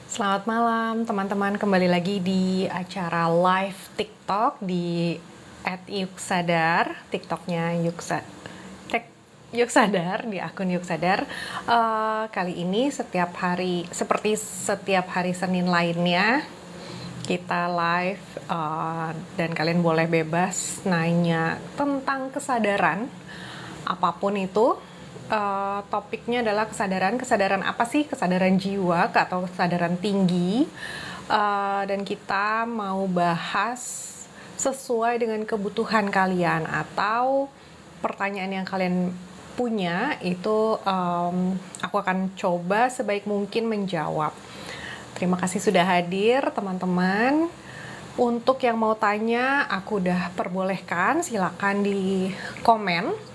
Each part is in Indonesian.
Selamat malam teman-teman, kembali lagi di acara live TikTok di @yuksadar, TikToknya Yuksadar, di akun Yuksadar. Kali ini seperti setiap hari Senin lainnya, kita live dan kalian boleh bebas nanya tentang kesadaran apapun itu. Topiknya adalah kesadaran apa sih? Kesadaran jiwa atau kesadaran tinggi. Dan kita mau bahas sesuai dengan kebutuhan kalian atau pertanyaan yang kalian punya itu, aku akan coba sebaik mungkin menjawab. Terima kasih sudah hadir teman-teman. Untuk yang mau tanya, aku udah perbolehkan, silakan di komen.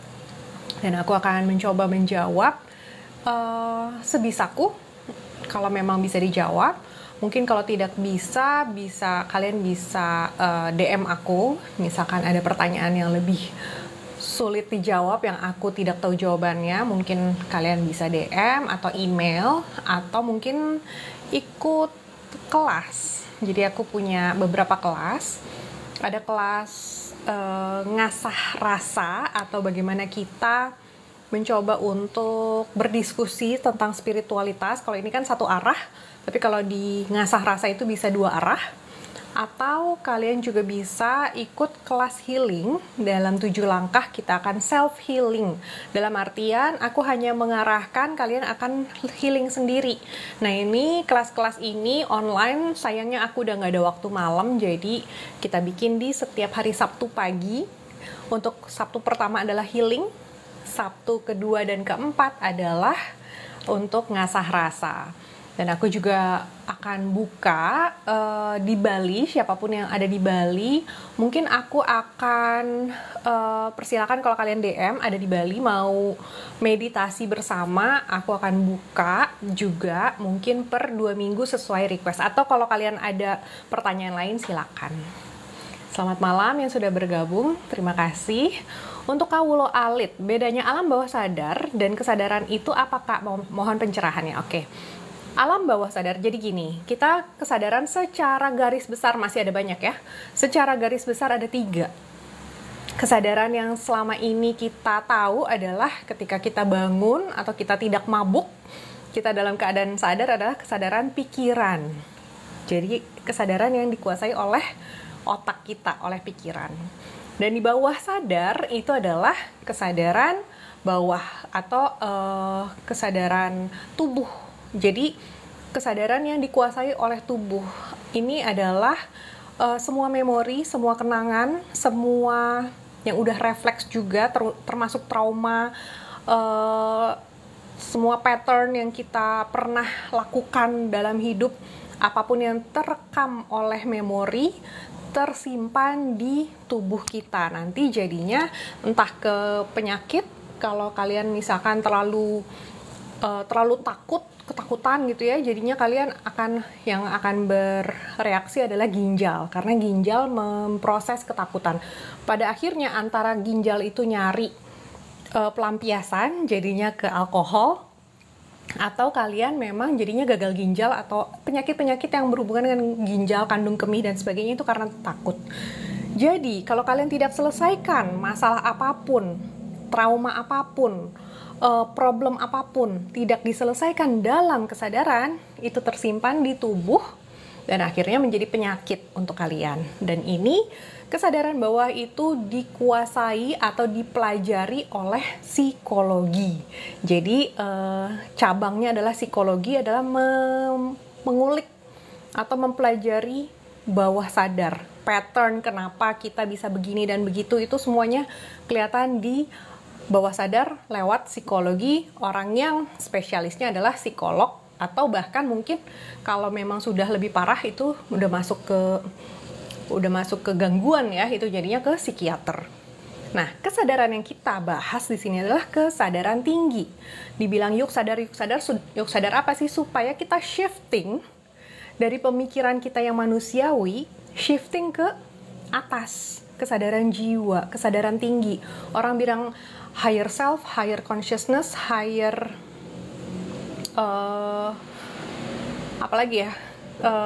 Dan aku akan mencoba menjawab sebisaku kalau memang bisa dijawab. Mungkin kalau tidak bisa kalian bisa DM aku. Misalkan ada pertanyaan yang lebih sulit dijawab yang aku tidak tahu jawabannya, mungkin kalian bisa DM atau email atau mungkin ikut kelas. Jadi aku punya beberapa kelas. Ada kelas ngasah rasa atau bagaimana kita mencoba untuk berdiskusi tentang spiritualitas. Kalau ini kan satu arah, tapi kalau di ngasah rasa itu bisa dua arah. Atau kalian juga bisa ikut kelas healing. Dalam 7 langkah kita akan self healing. Dalam artian aku hanya mengarahkan, kalian akan healing sendiri. Nah, ini kelas-kelas ini online, sayangnya aku udah nggak ada waktu malam, jadi kita bikin di setiap hari Sabtu pagi. Untuk Sabtu pertama adalah healing, Sabtu kedua dan keempat adalah untuk ngasah rasa. Dan aku juga akan buka di Bali, siapapun yang ada di Bali, mungkin aku akan persilakan kalau kalian DM ada di Bali mau meditasi bersama, aku akan buka juga mungkin per 2 minggu sesuai request. Atau kalau kalian ada pertanyaan lain silakan. Selamat malam yang sudah bergabung, terima kasih. Untuk kawulo alit, bedanya alam bawah sadar dan kesadaran itu apa Kak? Mohon pencerahannya. Oke. Alam bawah sadar, jadi gini, kita kesadaran secara garis besar masih ada banyak ya. Secara garis besar ada 3. Kesadaran yang selama ini kita tahu adalah ketika kita bangun atau kita tidak mabuk, kita dalam keadaan sadar adalah kesadaran pikiran. Jadi kesadaran yang dikuasai oleh otak kita, oleh pikiran. Dan di bawah sadar itu adalah kesadaran bawah atau kesadaran tubuh. Jadi kesadaran yang dikuasai oleh tubuh ini adalah semua memori, semua kenangan, semua yang udah refleks juga, termasuk trauma, semua pattern yang kita pernah lakukan dalam hidup, apapun yang terekam oleh memori tersimpan di tubuh kita. Nanti jadinya entah ke penyakit, kalau kalian misalkan terlalu ketakutan gitu ya, jadinya kalian akan bereaksi adalah ginjal, karena ginjal memproses ketakutan. Pada akhirnya antara ginjal itu nyari pelampiasan, jadinya ke alkohol, atau kalian memang jadinya gagal ginjal atau penyakit-penyakit yang berhubungan dengan ginjal, kandung kemih dan sebagainya itu karena takut. Jadi kalau kalian tidak selesaikan masalah apapun, trauma apapun, problem apapun tidak diselesaikan dalam kesadaran, itu tersimpan di tubuh dan akhirnya menjadi penyakit untuk kalian. Dan ini kesadaran bawah itu dikuasai atau dipelajari oleh psikologi. Jadi cabangnya adalah psikologi, adalah mengulik atau mempelajari bawah sadar. Pattern kenapa kita bisa begini dan begitu itu semuanya kelihatan di bawah sadar lewat psikologi. Orang yang spesialisnya adalah psikolog, atau bahkan mungkin kalau memang sudah lebih parah itu udah masuk ke gangguan ya, itu jadinya ke psikiater. Nah, kesadaran yang kita bahas di sini adalah kesadaran tinggi. Dibilang yuk sadar apa sih? Supaya kita shifting dari pemikiran kita yang manusiawi, shifting ke atas, kesadaran jiwa, kesadaran tinggi. Orang bilang higher self, higher consciousness, higher apalagi ya,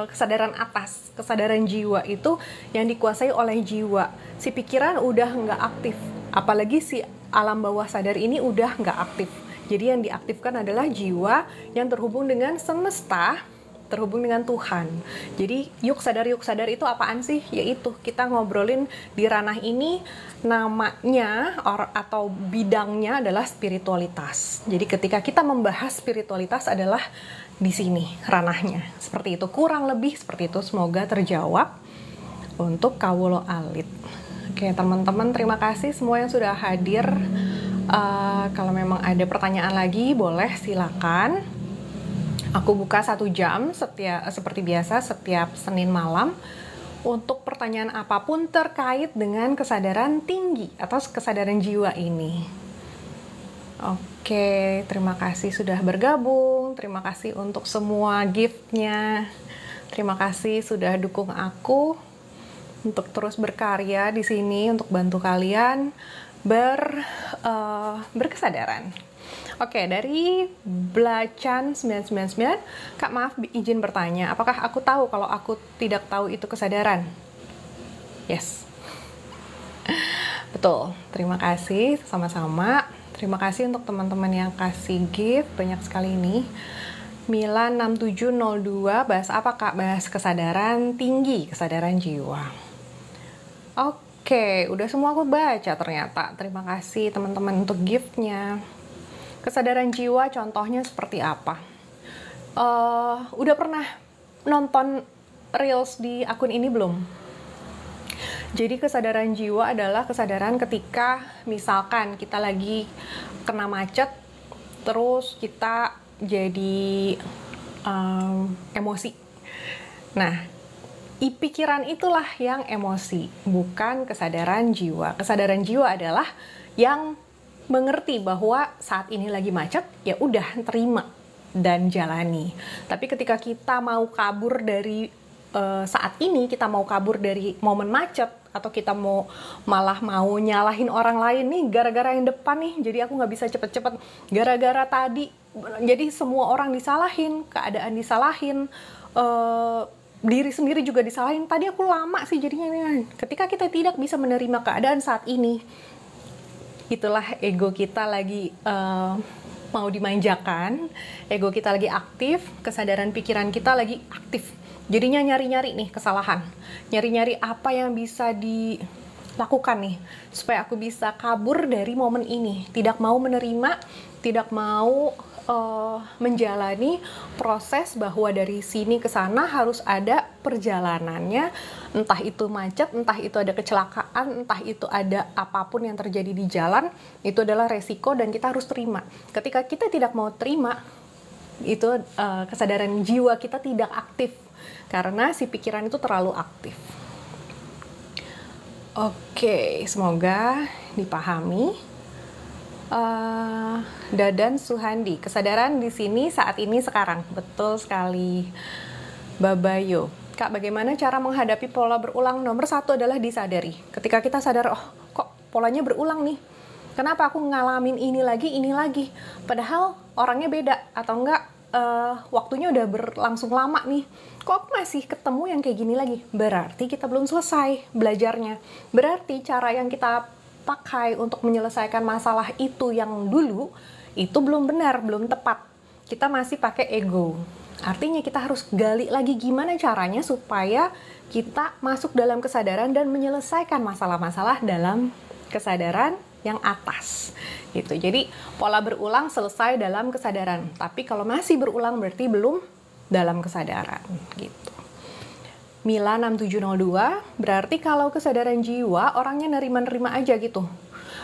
kesadaran atas, kesadaran jiwa itu yang dikuasai oleh jiwa. Si pikiran udah nggak aktif, apalagi si alam bawah sadar ini udah nggak aktif. Jadi yang diaktifkan adalah jiwa yang terhubung dengan semesta, terhubung dengan Tuhan. Jadi yuk sadar itu apaan sih? Yaitu kita ngobrolin di ranah ini, namanya atau bidangnya adalah spiritualitas. Jadi ketika kita membahas spiritualitas adalah di sini ranahnya. Seperti itu, kurang lebih seperti itu. Semoga terjawab untuk Kawulo Alit. Oke teman-teman, terima kasih semua yang sudah hadir. Kalau memang ada pertanyaan lagi boleh silakan. Aku buka 1 jam seperti biasa setiap Senin malam untuk pertanyaan apapun terkait dengan kesadaran tinggi atau kesadaran jiwa ini. Oke, terima kasih sudah bergabung. Terima kasih untuk semua gift-nya. Terima kasih sudah dukung aku untuk terus berkarya di sini untuk bantu kalian berkesadaran. Oke, dari Blacan 999, Kak maaf izin bertanya, apakah aku tahu kalau aku tidak tahu itu kesadaran? Yes. Betul, terima kasih sama-sama. Terima kasih untuk teman-teman yang kasih gift, banyak sekali ini. Milan 6702, bahas apa Kak? Bahas kesadaran tinggi, kesadaran jiwa. Oke, udah semua aku baca ternyata. Terima kasih teman-teman untuk giftnya. Kesadaran jiwa contohnya seperti apa? Udah pernah nonton reels di akun ini belum? Jadi kesadaran jiwa adalah kesadaran ketika misalkan kita lagi kena macet, terus kita jadi emosi. Nah, pikiran itulah yang emosi, bukan kesadaran jiwa. Kesadaran jiwa adalah yang mengerti bahwa saat ini lagi macet, ya udah terima dan jalani. Tapi ketika kita mau kabur dari saat ini, kita mau kabur dari momen macet, atau kita malah mau nyalahin orang lain nih, gara-gara yang depan nih, jadi aku nggak bisa cepet-cepet, gara-gara tadi, jadi semua orang disalahin, keadaan disalahin, diri sendiri juga disalahin, tadi aku lama sih jadinya. Ketika kita tidak bisa menerima keadaan saat ini, itulah ego kita lagi mau dimanjakan, ego kita lagi aktif, kesadaran pikiran kita lagi aktif. Jadinya nyari-nyari nih kesalahan, nyari-nyari apa yang bisa dilakukan nih, supaya aku bisa kabur dari momen ini, tidak mau menerima, tidak mau menjalani proses bahwa dari sini ke sana harus ada perjalanannya, entah itu macet, entah itu ada kecelakaan, entah itu ada apapun yang terjadi di jalan, itu adalah resiko dan kita harus terima. Ketika kita tidak mau terima, itu kesadaran jiwa kita tidak aktif, karena si pikiran itu terlalu aktif. Oke, semoga dipahami. Dadan Suhandi, kesadaran di sini saat ini sekarang. Betul sekali, Babayo. Kak, bagaimana cara menghadapi pola berulang? Nomor 1 adalah disadari. Ketika kita sadar, oh kok polanya berulang nih, kenapa aku ngalamin ini lagi, padahal orangnya beda, atau enggak waktunya udah berlangsung lama nih, kok aku masih ketemu yang kayak gini lagi? Berarti kita belum selesai belajarnya, berarti cara yang kita pakai untuk menyelesaikan masalah itu yang dulu itu belum benar, belum tepat. Kita masih pakai ego. Artinya kita harus gali lagi gimana caranya supaya kita masuk dalam kesadaran dan menyelesaikan masalah-masalah dalam kesadaran yang atas. Gitu. Jadi pola berulang selesai dalam kesadaran. Tapi kalau masih berulang berarti belum dalam kesadaran. Gitu. Mila 6702, berarti kalau kesadaran jiwa orangnya nerima-nerima aja gitu.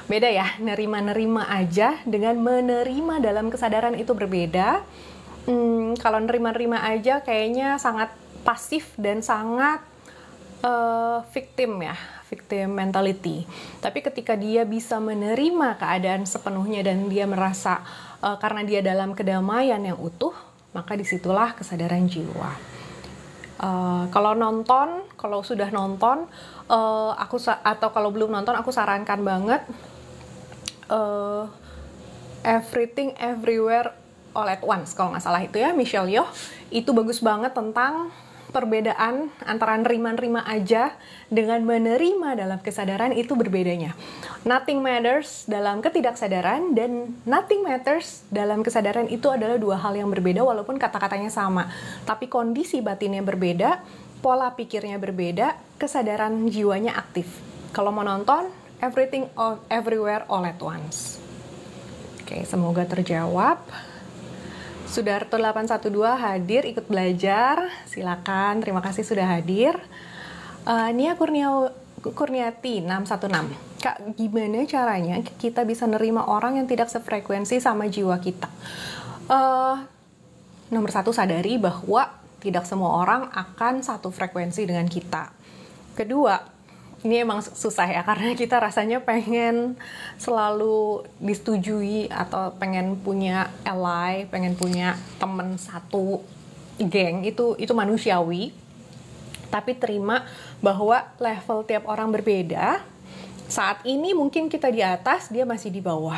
Beda ya, nerima-nerima aja dengan menerima dalam kesadaran itu berbeda. Kalau nerima-nerima aja kayaknya sangat pasif dan sangat victim ya, victim mentality. Tapi ketika dia bisa menerima keadaan sepenuhnya dan dia merasa karena dia dalam kedamaian yang utuh, maka disitulah kesadaran jiwa. Kalau sudah nonton, atau kalau belum nonton, aku sarankan banget Everything Everywhere All at Once, kalau nggak salah itu ya, Michelle Yeoh. Itu bagus banget tentang perbedaan antara nerima-nerima aja dengan menerima dalam kesadaran itu berbedanya. Nothing matters dalam ketidaksadaran dan nothing matters dalam kesadaran itu adalah dua hal yang berbeda walaupun kata-katanya sama. Tapi kondisi batinnya berbeda, pola pikirnya berbeda, kesadaran jiwanya aktif. Kalau mau nonton, everything everywhere all at once. Oke, semoga terjawab. Sudarto 812 hadir ikut belajar, silakan, terima kasih sudah hadir. Nia Kurniati 616, Kak, gimana caranya kita bisa nerima orang yang tidak sefrekuensi sama jiwa kita? Nomor satu, sadari bahwa tidak semua orang akan satu frekuensi dengan kita. Kedua, ini emang susah ya, karena kita rasanya pengen selalu disetujui atau pengen punya ally, pengen punya temen satu geng, itu manusiawi. Tapi terima bahwa level tiap orang berbeda. Saat ini mungkin kita di atas, dia masih di bawah.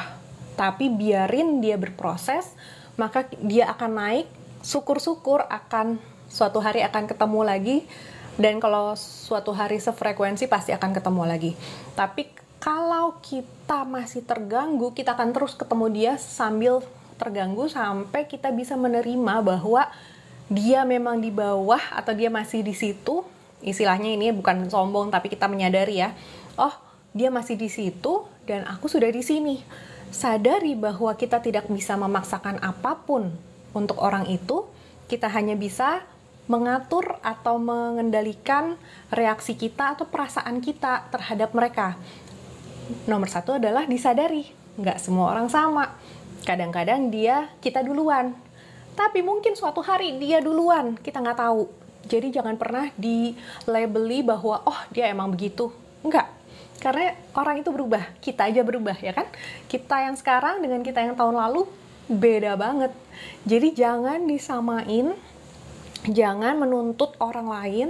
Tapi biarin dia berproses, maka dia akan naik, syukur-syukur akan suatu hari akan ketemu lagi. Dan kalau suatu hari sefrekuensi pasti akan ketemu lagi. Tapi kalau kita masih terganggu, kita akan terus ketemu dia sambil terganggu sampai kita bisa menerima bahwa dia memang di bawah atau dia masih di situ. Istilahnya ini bukan sombong tapi kita menyadari ya. Oh, dia masih di situ dan aku sudah di sini. Sadari bahwa kita tidak bisa memaksakan apapun untuk orang itu. Kita hanya bisa mengatur atau mengendalikan reaksi kita atau perasaan kita terhadap mereka. Nomor satu adalah disadari, nggak semua orang sama. Kadang-kadang kita duluan, tapi mungkin suatu hari dia duluan, kita nggak tahu. Jadi jangan pernah di-labeli bahwa, oh dia emang begitu. Enggak, karena orang itu berubah, kita aja berubah ya kan? Kita yang sekarang dengan kita yang tahun lalu beda banget. Jadi jangan disamain, jangan menuntut orang lain,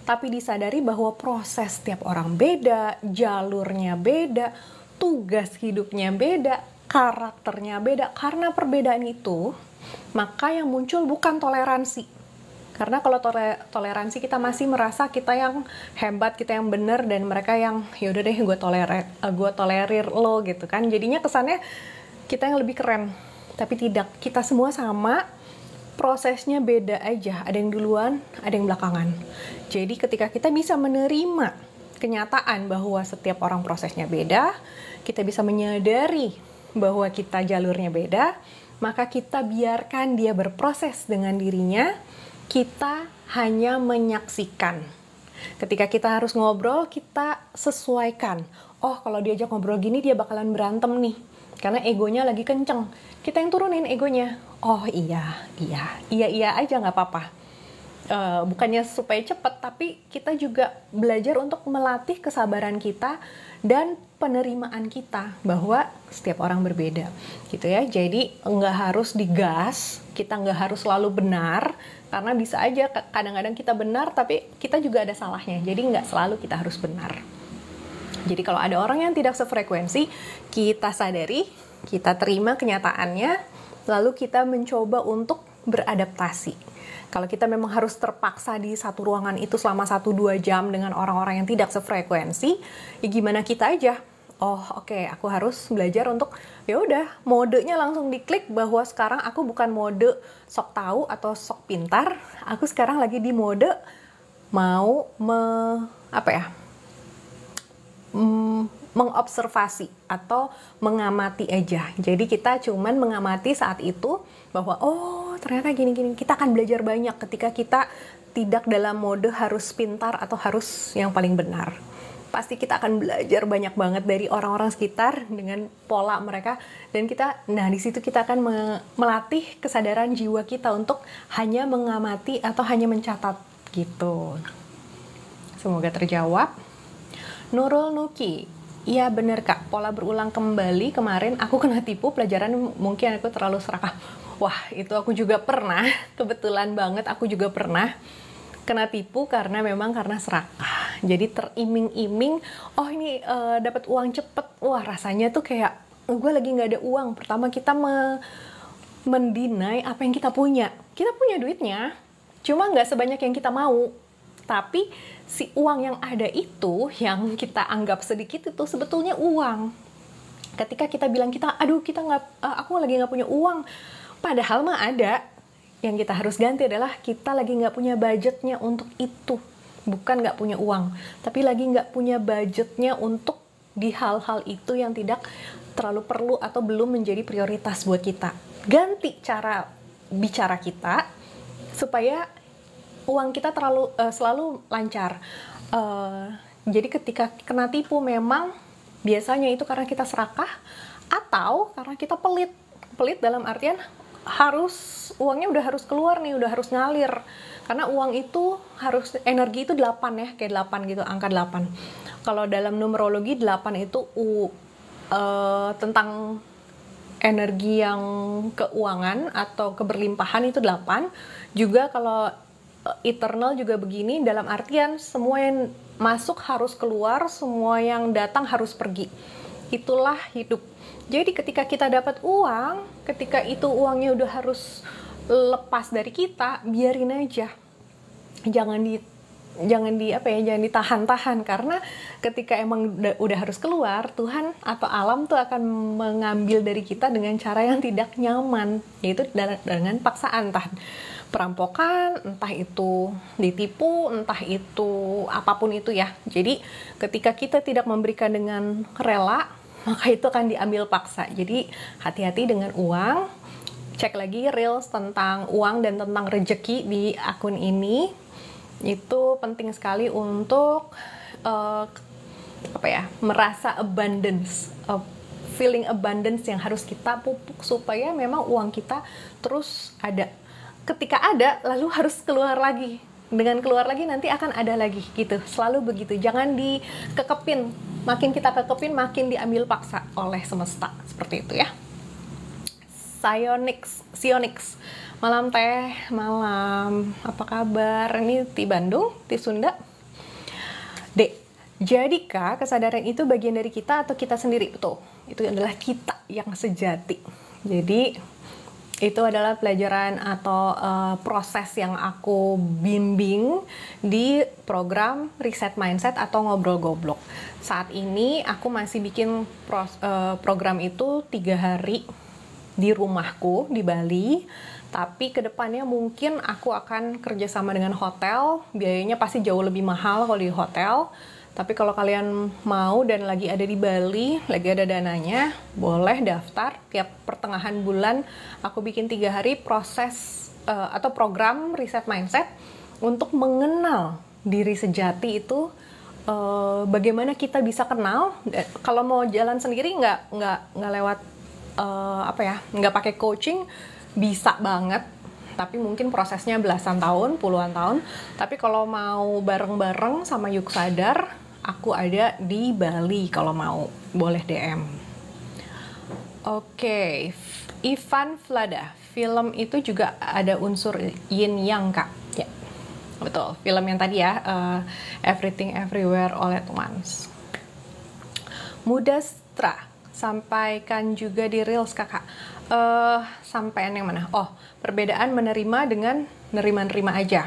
tapi disadari bahwa proses tiap orang beda, jalurnya beda, tugas hidupnya beda, karakternya beda. Karena perbedaan itu, maka yang muncul bukan toleransi. Karena kalau toleransi kita masih merasa kita yang hebat, kita yang benar, dan mereka yang yaudah deh gue tolerir lo gitu kan. Jadinya kesannya kita yang lebih keren. Tapi tidak, kita semua sama, prosesnya beda aja, ada yang duluan, ada yang belakangan. Jadi ketika kita bisa menerima kenyataan bahwa setiap orang prosesnya beda, kita bisa menyadari bahwa kita jalurnya beda, maka kita biarkan dia berproses dengan dirinya, kita hanya menyaksikan. Ketika kita harus ngobrol, kita sesuaikan. Oh, kalau diajak ngobrol gini dia bakalan berantem nih, karena egonya lagi kenceng. Kita yang turunin egonya. Oh iya aja nggak apa-apa. Bukannya supaya cepet, tapi kita juga belajar untuk melatih kesabaran kita dan penerimaan kita bahwa setiap orang berbeda, gitu ya. Jadi nggak harus digas, kita nggak harus selalu benar, karena bisa aja kadang-kadang kita benar, tapi kita juga ada salahnya. Jadi nggak selalu kita harus benar. Jadi kalau ada orang yang tidak sefrekuensi, kita sadari, kita terima kenyataannya, lalu kita mencoba untuk beradaptasi. Kalau kita memang harus terpaksa di satu ruangan itu selama 1-2 jam dengan orang-orang yang tidak sefrekuensi, ya gimana kita aja. Oh oke, aku harus belajar untuk ya udah modenya langsung diklik bahwa sekarang aku bukan mode sok tahu atau sok pintar, aku sekarang lagi di mode mau mengobservasi atau mengamati aja. Jadi kita cuman mengamati saat itu bahwa oh ternyata gini-gini. Kita akan belajar banyak ketika kita tidak dalam mode harus pintar atau harus yang paling benar. Pasti kita akan belajar banyak banget dari orang-orang sekitar dengan pola mereka, dan di situ kita akan melatih kesadaran jiwa kita untuk hanya mengamati atau hanya mencatat gitu. Semoga terjawab. Nurul Nuki, iya bener Kak, pola berulang kembali. Kemarin aku kena tipu pelajaran, mungkin aku terlalu serakah. Wah, itu aku juga pernah, kebetulan banget aku juga pernah kena tipu karena serakah. Jadi teriming-iming, oh ini dapat uang cepet. Wah, rasanya tuh kayak gue lagi nggak ada uang. Pertama kita mendinai apa yang kita punya. Kita punya duitnya, Cuma nggak sebanyak yang kita mau. Tapi si uang yang ada itu, yang kita anggap sedikit itu sebetulnya uang. Ketika kita bilang aduh aku lagi nggak punya uang, padahal mah ada. Yang kita harus ganti adalah kita lagi nggak punya budgetnya untuk itu. Bukan nggak punya uang, tapi lagi nggak punya budgetnya untuk di hal-hal itu yang tidak terlalu perlu atau belum menjadi prioritas buat kita. Ganti cara bicara kita supaya uang kita selalu lancar. Jadi ketika kena tipu memang biasanya itu karena kita serakah atau karena kita pelit. Pelit dalam artian uangnya udah harus keluar nih, udah harus ngalir. Karena uang itu energi itu 8 ya, kayak 8 gitu, angka 8. Kalau dalam numerologi 8 itu tentang energi yang keuangan atau keberlimpahan itu 8. Juga kalau eternal juga begini, dalam artian semua yang masuk harus keluar, semua yang datang harus pergi. Itulah hidup. Jadi ketika kita dapat uang, ketika itu uangnya udah harus lepas dari kita, biarin aja. Jangan ditahan-tahan, karena ketika emang udah harus keluar, Tuhan atau alam tuh akan mengambil dari kita dengan cara yang tidak nyaman, yaitu dengan paksaan, entah perampokan, entah itu ditipu, entah itu apapun itu ya. Jadi ketika kita tidak memberikan dengan rela, maka itu akan diambil paksa. Jadi hati-hati dengan uang. Cek lagi reels tentang uang dan tentang rejeki di akun ini. Itu penting sekali untuk merasa abundance, feeling abundance yang harus kita pupuk supaya memang uang kita terus ada. Ketika ada, lalu harus keluar lagi. Dengan keluar lagi nanti akan ada lagi gitu. Selalu begitu. Jangan dikekepin. Makin kita kekepin, makin diambil paksa oleh semesta. Seperti itu ya. Sionix. Malam teh, malam. Apa kabar? Ini di Bandung, di Sunda. D. Jadikah kesadaran itu bagian dari kita atau kita sendiri? Betul. Itu adalah kita yang sejati. Jadi itu adalah pelajaran atau proses yang aku bimbing di program Reset Mindset atau Ngobrol Goblok. Saat ini aku masih bikin program itu 3 hari di rumahku di Bali. Tapi kedepannya mungkin aku akan kerjasama dengan hotel. Biayanya pasti jauh lebih mahal kalau di hotel. Tapi kalau kalian mau dan lagi ada di Bali, lagi ada dananya, boleh daftar. Tiap pertengahan bulan aku bikin 3 hari proses atau program Reset Mindset untuk mengenal diri sejati itu. Bagaimana kita bisa kenal. Kalau mau jalan sendiri nggak lewat nggak pakai coaching, bisa banget. Tapi mungkin prosesnya belasan tahun, puluhan tahun. Tapi kalau mau bareng-bareng sama Yuk Sadar, aku ada di Bali. Kalau mau, boleh DM. Oke, Ivan Vlada. Film itu juga ada unsur yin yang, Kak. Ya, betul. Film yang tadi ya, Everything Everywhere All at Once. Mudastra, sampaikan juga di Reels, Kakak. Sampaian yang mana? Oh, perbedaan menerima dengan nerima-nerima aja.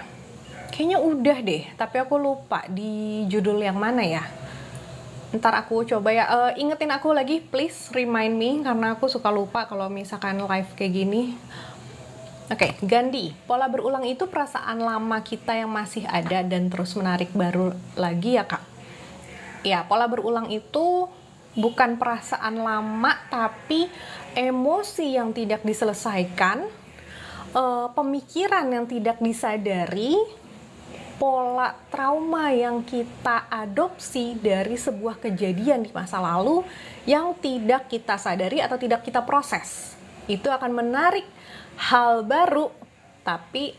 Kayaknya udah deh, tapi aku lupa di judul yang mana ya. Ntar aku coba ya, ingetin aku lagi, please remind me, karena aku suka lupa kalau misalkan live kayak gini. Oke, Gandhi, pola berulang itu perasaan lama kita yang masih ada dan terus menarik baru lagi ya, Kak? Ya, pola berulang itu bukan perasaan lama, tapi emosi yang tidak diselesaikan, pemikiran yang tidak disadari, pola trauma yang kita adopsi dari sebuah kejadian di masa lalu yang tidak kita sadari atau tidak kita proses. Itu akan menarik hal baru, tapi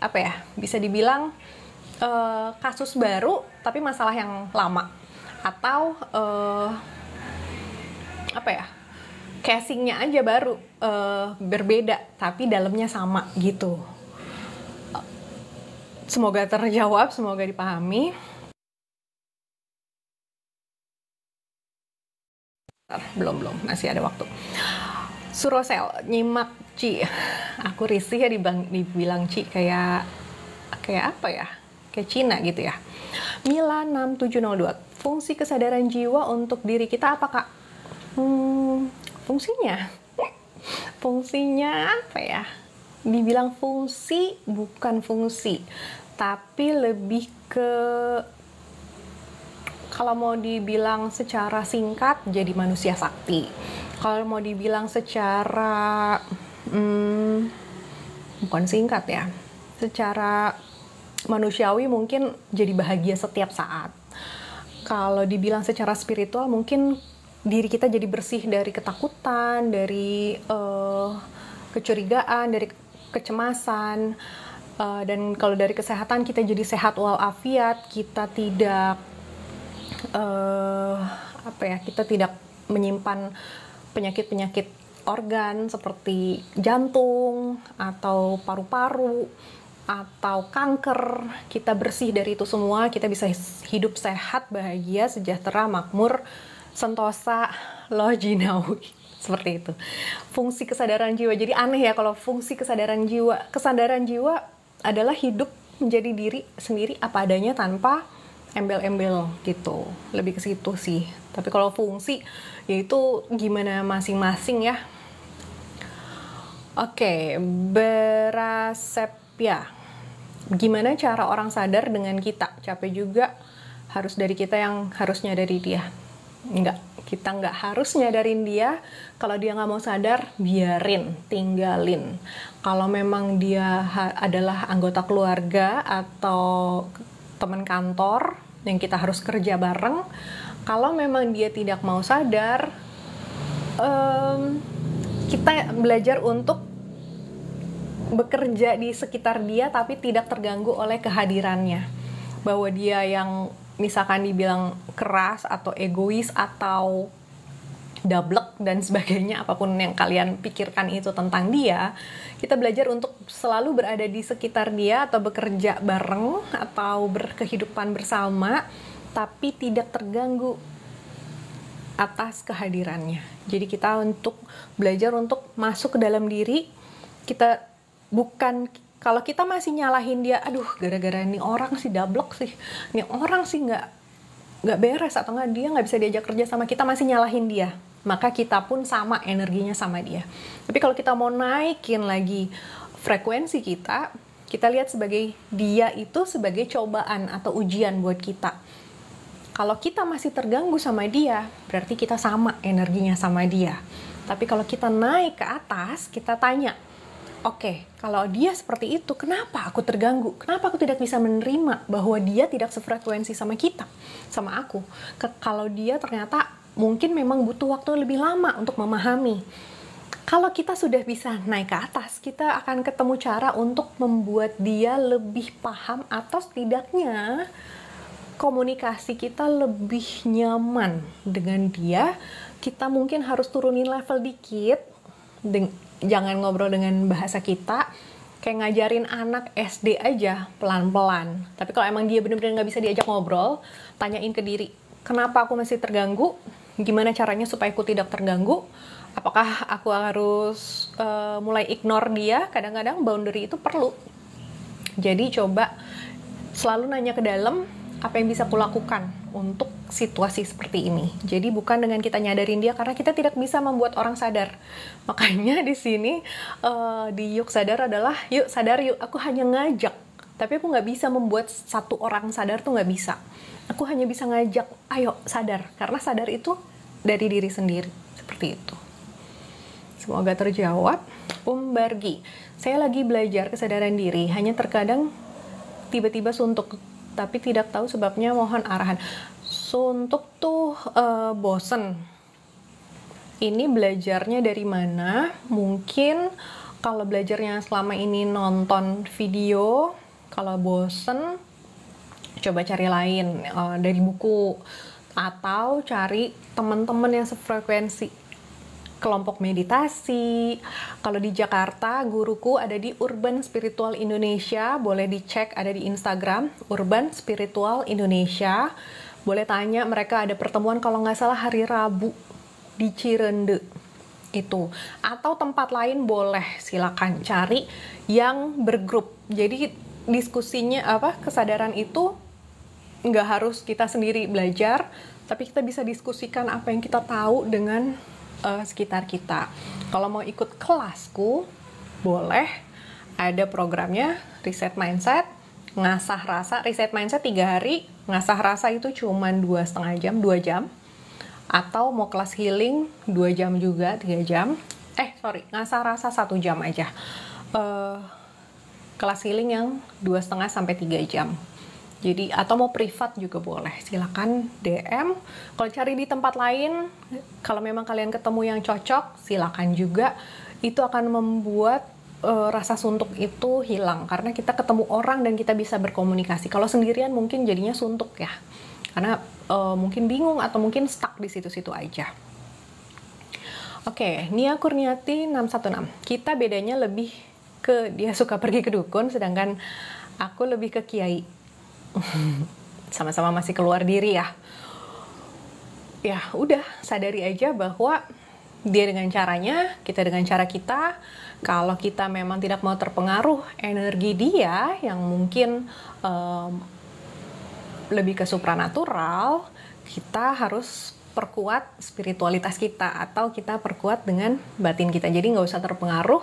bisa dibilang kasus baru, tapi masalah yang lama. Atau casingnya aja baru, berbeda tapi dalamnya sama gitu. Semoga terjawab, semoga dipahami. Belum, masih ada waktu. Surosel, nyimak Ci. Aku risih ya dibilang Ci, kayak kayak apa ya? Kayak Cina gitu ya. Mila 6702. Fungsi kesadaran jiwa untuk diri kita apa, Kak? Fungsinya. Fungsinya apa ya? Dibilang fungsi bukan fungsi, tapi lebih ke, kalau mau dibilang secara singkat jadi manusia sakti. Kalau mau dibilang secara bukan singkat ya, secara manusiawi mungkin jadi bahagia setiap saat. Kalau dibilang secara spiritual mungkin diri kita jadi bersih dari ketakutan, dari kecurigaan, dari kecemasan, dan kalau dari kesehatan kita jadi sehat walafiat, kita tidak kita tidak menyimpan penyakit-penyakit organ seperti jantung atau paru-paru atau kanker. Kita bersih dari itu semua, kita bisa hidup sehat, bahagia, sejahtera, makmur, sentosa, loh jinawi. Seperti itu. Fungsi kesadaran jiwa. Jadi aneh ya kalau fungsi kesadaran jiwa. Kesadaran jiwa adalah hidup menjadi diri sendiri apa adanya tanpa embel-embel gitu. Lebih ke situ sih. Tapi kalau fungsi yaitu gimana masing-masing ya. Oke, berasepia. Gimana cara orang sadar dengan kita? Capek juga harus dari kita yang harusnya dari dia. Enggak, kita nggak harus nyadarin dia. Kalau dia nggak mau sadar, biarin, tinggalin. Kalau memang dia adalah anggota keluarga atau teman kantor yang kita harus kerja bareng, kalau memang dia tidak mau sadar, kita belajar untuk bekerja di sekitar dia tapi tidak terganggu oleh kehadirannya. Bahwa dia yang misalkan dibilang keras atau egois atau dablek dan sebagainya, apapun yang kalian pikirkan itu tentang dia, kita belajar untuk selalu berada di sekitar dia atau bekerja bareng atau berkehidupan bersama tapi tidak terganggu atas kehadirannya. Jadi kita untuk belajar untuk masuk ke dalam diri kita. Bukan, kalau kita masih nyalahin dia, aduh gara-gara ini orang sih dablek sih, ini orang sih nggak beres atau nggak, dia nggak bisa diajak kerja sama, kita masih nyalahin dia, maka kita pun sama energinya sama dia. Tapi kalau kita mau naikin lagi frekuensi kita lihat sebagai dia itu sebagai cobaan atau ujian buat kita. Kalau kita masih terganggu sama dia, berarti kita sama energinya sama dia. Tapi kalau kita naik ke atas, kita tanya, oke, kalau dia seperti itu, kenapa aku terganggu? Kenapa aku tidak bisa menerima bahwa dia tidak sefrekuensi sama kita, sama aku? Kalau dia ternyata mungkin memang butuh waktu lebih lama untuk memahami. Kalau kita sudah bisa naik ke atas, kita akan ketemu cara untuk membuat dia lebih paham atau setidaknya komunikasi kita lebih nyaman dengan dia. Kita mungkin harus turunin level dikit, jangan ngobrol dengan bahasa kita, kayak ngajarin anak SD aja pelan-pelan. Tapi kalau emang dia benar-benar nggak bisa diajak ngobrol, tanyain ke diri, kenapa aku masih terganggu? Gimana caranya supaya aku tidak terganggu? Apakah aku harus mulai ignore dia? Kadang-kadang boundary itu perlu. Jadi coba selalu nanya ke dalam, apa yang bisa aku lakukan untuk situasi seperti ini. Jadi bukan dengan kita nyadarin dia, karena kita tidak bisa membuat orang sadar. Makanya di sini di Yuk Sadar adalah, yuk sadar yuk, aku hanya ngajak. Tapi aku nggak bisa membuat satu orang sadar tuh nggak bisa. Aku hanya bisa ngajak, ayo sadar. Karena sadar itu dari diri sendiri. Seperti itu. Semoga terjawab. Bargi, saya lagi belajar kesadaran diri, hanya terkadang tiba-tiba suntuk, tapi tidak tahu sebabnya, mohon arahan. Suntuk tuh bosen. Ini belajarnya dari mana? Mungkin kalau belajarnya selama ini nonton video, kalau bosen coba cari lain dari buku atau cari teman-teman yang sefrekuensi, kelompok meditasi. Kalau di Jakarta, guruku ada di Urban Spiritual Indonesia, boleh dicek, ada di Instagram, Urban Spiritual Indonesia. Boleh tanya, mereka ada pertemuan kalau nggak salah hari Rabu di Cirende itu. Atau tempat lain boleh, silakan cari yang bergrup. Jadi diskusinya kesadaran itu nggak harus kita sendiri belajar, tapi kita bisa diskusikan apa yang kita tahu dengan sekitar kita. Kalau mau ikut kelasku, boleh. Ada programnya Reset Mindset, ngasah rasa. Reset Mindset 3 hari, ngasah rasa itu cuma 2,5 jam, 2 jam. Atau mau kelas healing 2 jam juga, 3 jam. Ngasah rasa 1 jam aja. Kelas healing yang 2,5 sampai 3 jam. Jadi, atau mau privat juga boleh, silakan DM. Kalau cari di tempat lain, kalau memang kalian ketemu yang cocok, silakan juga. Itu akan membuat rasa suntuk itu hilang, karena kita ketemu orang dan kita bisa berkomunikasi. Kalau sendirian mungkin jadinya suntuk ya, karena mungkin bingung atau mungkin stuck di situ-situ aja. Oke, Nia Kurniati 616. Kita bedanya lebih ke dia suka pergi ke dukun, sedangkan aku lebih ke kiai. Sama-sama masih keluar diri ya. Ya udah, sadari aja bahwa dia dengan caranya, kita dengan cara kita. Kalau kita memang tidak mau terpengaruh energi dia yang mungkin lebih ke supranatural, kita harus perkuat spiritualitas kita, atau kita perkuat dengan batin kita. Jadi nggak usah terpengaruh,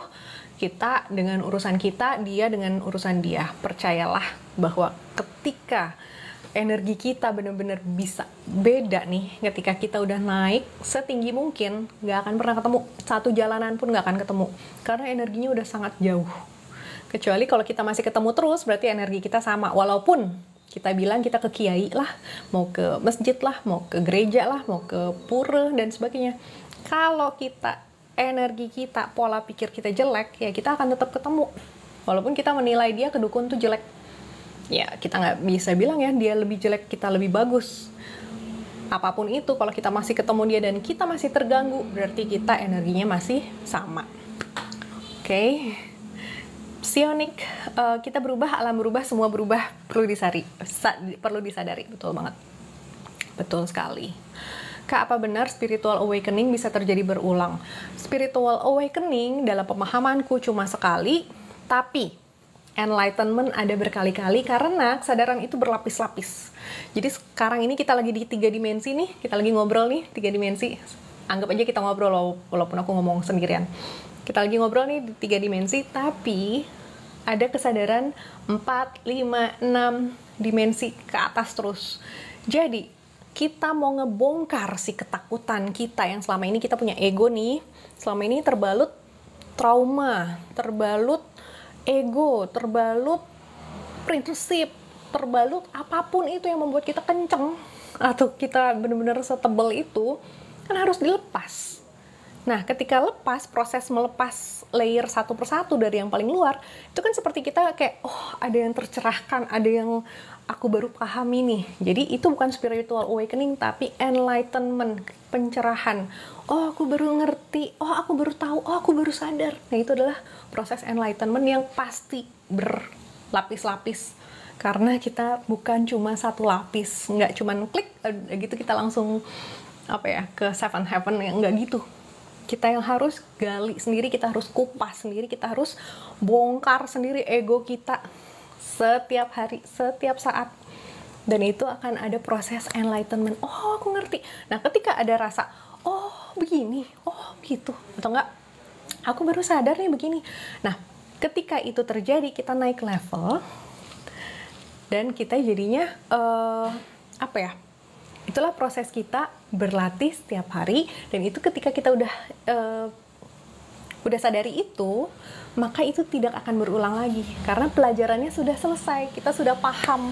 kita dengan urusan kita, dia dengan urusan dia. Percayalah bahwa ketika energi kita benar-benar bisa beda nih, ketika kita udah naik setinggi mungkin, nggak akan pernah ketemu. Satu jalanan pun nggak akan ketemu, karena energinya udah sangat jauh. Kecuali kalau kita masih ketemu terus, berarti energi kita sama. Walaupun kita bilang kita ke kiai lah, mau ke masjid lah, mau ke gereja lah, mau ke pura dan sebagainya. Kalau kita energi kita, pola pikir kita jelek, ya kita akan tetap ketemu. Walaupun kita menilai dia ke dukun tuh jelek, ya kita nggak bisa bilang ya dia lebih jelek, kita lebih bagus. Apapun itu, kalau kita masih ketemu dia dan kita masih terganggu, berarti kita energinya masih sama. Oke. Psionik, kita berubah, alam berubah, semua berubah, perlu disadari, betul banget. Betul sekali. Kak, apa benar spiritual awakening bisa terjadi berulang? Spiritual awakening dalam pemahamanku cuma sekali, tapi enlightenment ada berkali-kali karena kesadaran itu berlapis-lapis. Jadi sekarang ini kita lagi di 3 dimensi nih, kita lagi ngobrol nih 3 dimensi. Anggap aja kita ngobrol walaupun aku ngomong sendirian. Kita lagi ngobrol nih di 3 dimensi, tapi ada kesadaran 4, 5, 6 dimensi ke atas terus. Jadi kita mau ngebongkar si ketakutan kita yang selama ini kita punya ego nih, selama ini terbalut trauma, terbalut ego, terbalut prinsip, terbalut apapun itu yang membuat kita kenceng atau kita benar-benar setebal itu, kan harus dilepas. Nah, ketika lepas, proses melepas layer satu persatu dari yang paling luar, itu kan seperti kita kayak, oh ada yang tercerahkan, ada yang aku baru pahami nih. Jadi itu bukan spiritual awakening, tapi enlightenment, pencerahan. Oh aku baru ngerti, oh aku baru tahu, oh aku baru sadar. Nah itu adalah proses enlightenment yang pasti berlapis-lapis. Karena kita bukan cuma satu lapis, nggak cuma klik gitu kita langsung ke seven heaven, nggak gitu. Kita yang harus gali sendiri, kita harus kupas sendiri, kita harus bongkar sendiri ego kita setiap hari, setiap saat. Dan itu akan ada proses enlightenment. Oh, aku ngerti. Nah, ketika ada rasa, oh begini, oh gitu, atau enggak, aku baru sadar nih begini. Nah, ketika itu terjadi, kita naik level, dan kita jadinya, itulah proses kita berlatih setiap hari, dan itu ketika kita udah sadari itu, maka itu tidak akan berulang lagi karena pelajarannya sudah selesai. Kita sudah paham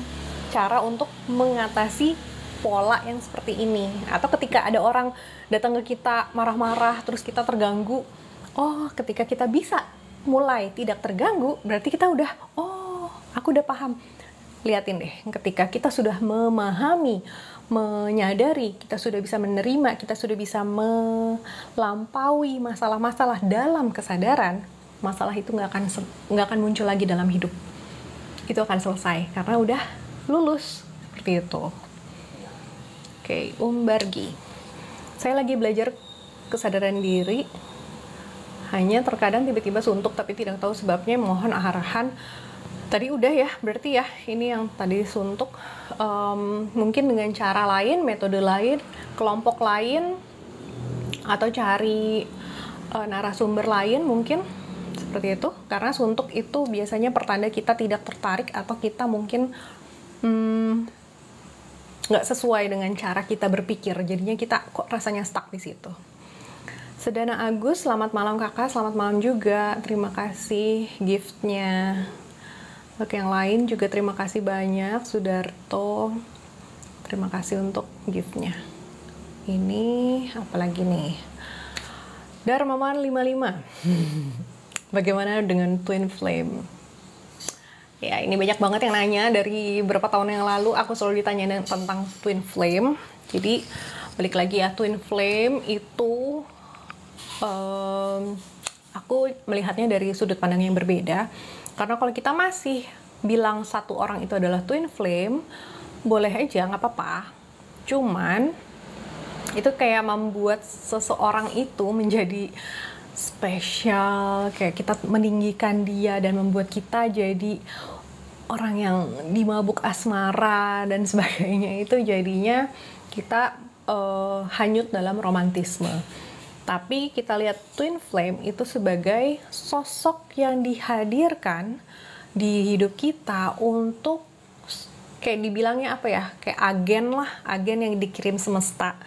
cara untuk mengatasi pola yang seperti ini. Atau ketika ada orang datang ke kita marah-marah terus kita terganggu, oh ketika kita bisa mulai tidak terganggu, berarti kita udah, oh aku udah paham. Liatin deh, ketika kita sudah memahami, menyadari, kita sudah bisa menerima, kita sudah bisa melampaui masalah-masalah dalam kesadaran, masalah itu nggak akan muncul lagi dalam hidup. Itu akan selesai karena udah lulus seperti itu. Oke, Bargi. Saya lagi belajar kesadaran diri, hanya terkadang tiba-tiba suntuk tapi tidak tahu sebabnya. Mohon arahan. Tadi udah ya, berarti ya ini yang tadi suntuk. Mungkin dengan cara lain, metode lain, kelompok lain, atau cari narasumber lain mungkin seperti itu. Karena suntuk itu biasanya pertanda kita tidak tertarik atau kita mungkin nggak sesuai dengan cara kita berpikir. Jadinya kita kok rasanya stuck di situ. Sedana Agus, selamat malam kakak, selamat malam juga. Terima kasih giftnya. Oke, yang lain juga terima kasih banyak. Sudarto, terima kasih untuk giftnya. Ini apalagi nih? Darmaman 55. Bagaimana dengan twin flame? Ya, ini banyak banget yang nanya. Dari beberapa tahun yang lalu aku selalu ditanyain tentang twin flame. Jadi balik lagi ya, twin flame itu aku melihatnya dari sudut pandang yang berbeda. Karena kalau kita masih bilang satu orang itu adalah twin flame, boleh aja, nggak apa-apa. Cuman itu kayak membuat seseorang itu menjadi spesial, kayak kita meninggikan dia dan membuat kita jadi orang yang dimabuk asmara dan sebagainya. Itu jadinya kita hanyut dalam romantisme. Tapi kita lihat twin flame itu sebagai sosok yang dihadirkan di hidup kita untuk kayak dibilangnya apa ya, kayak agen lah, agen yang dikirim semesta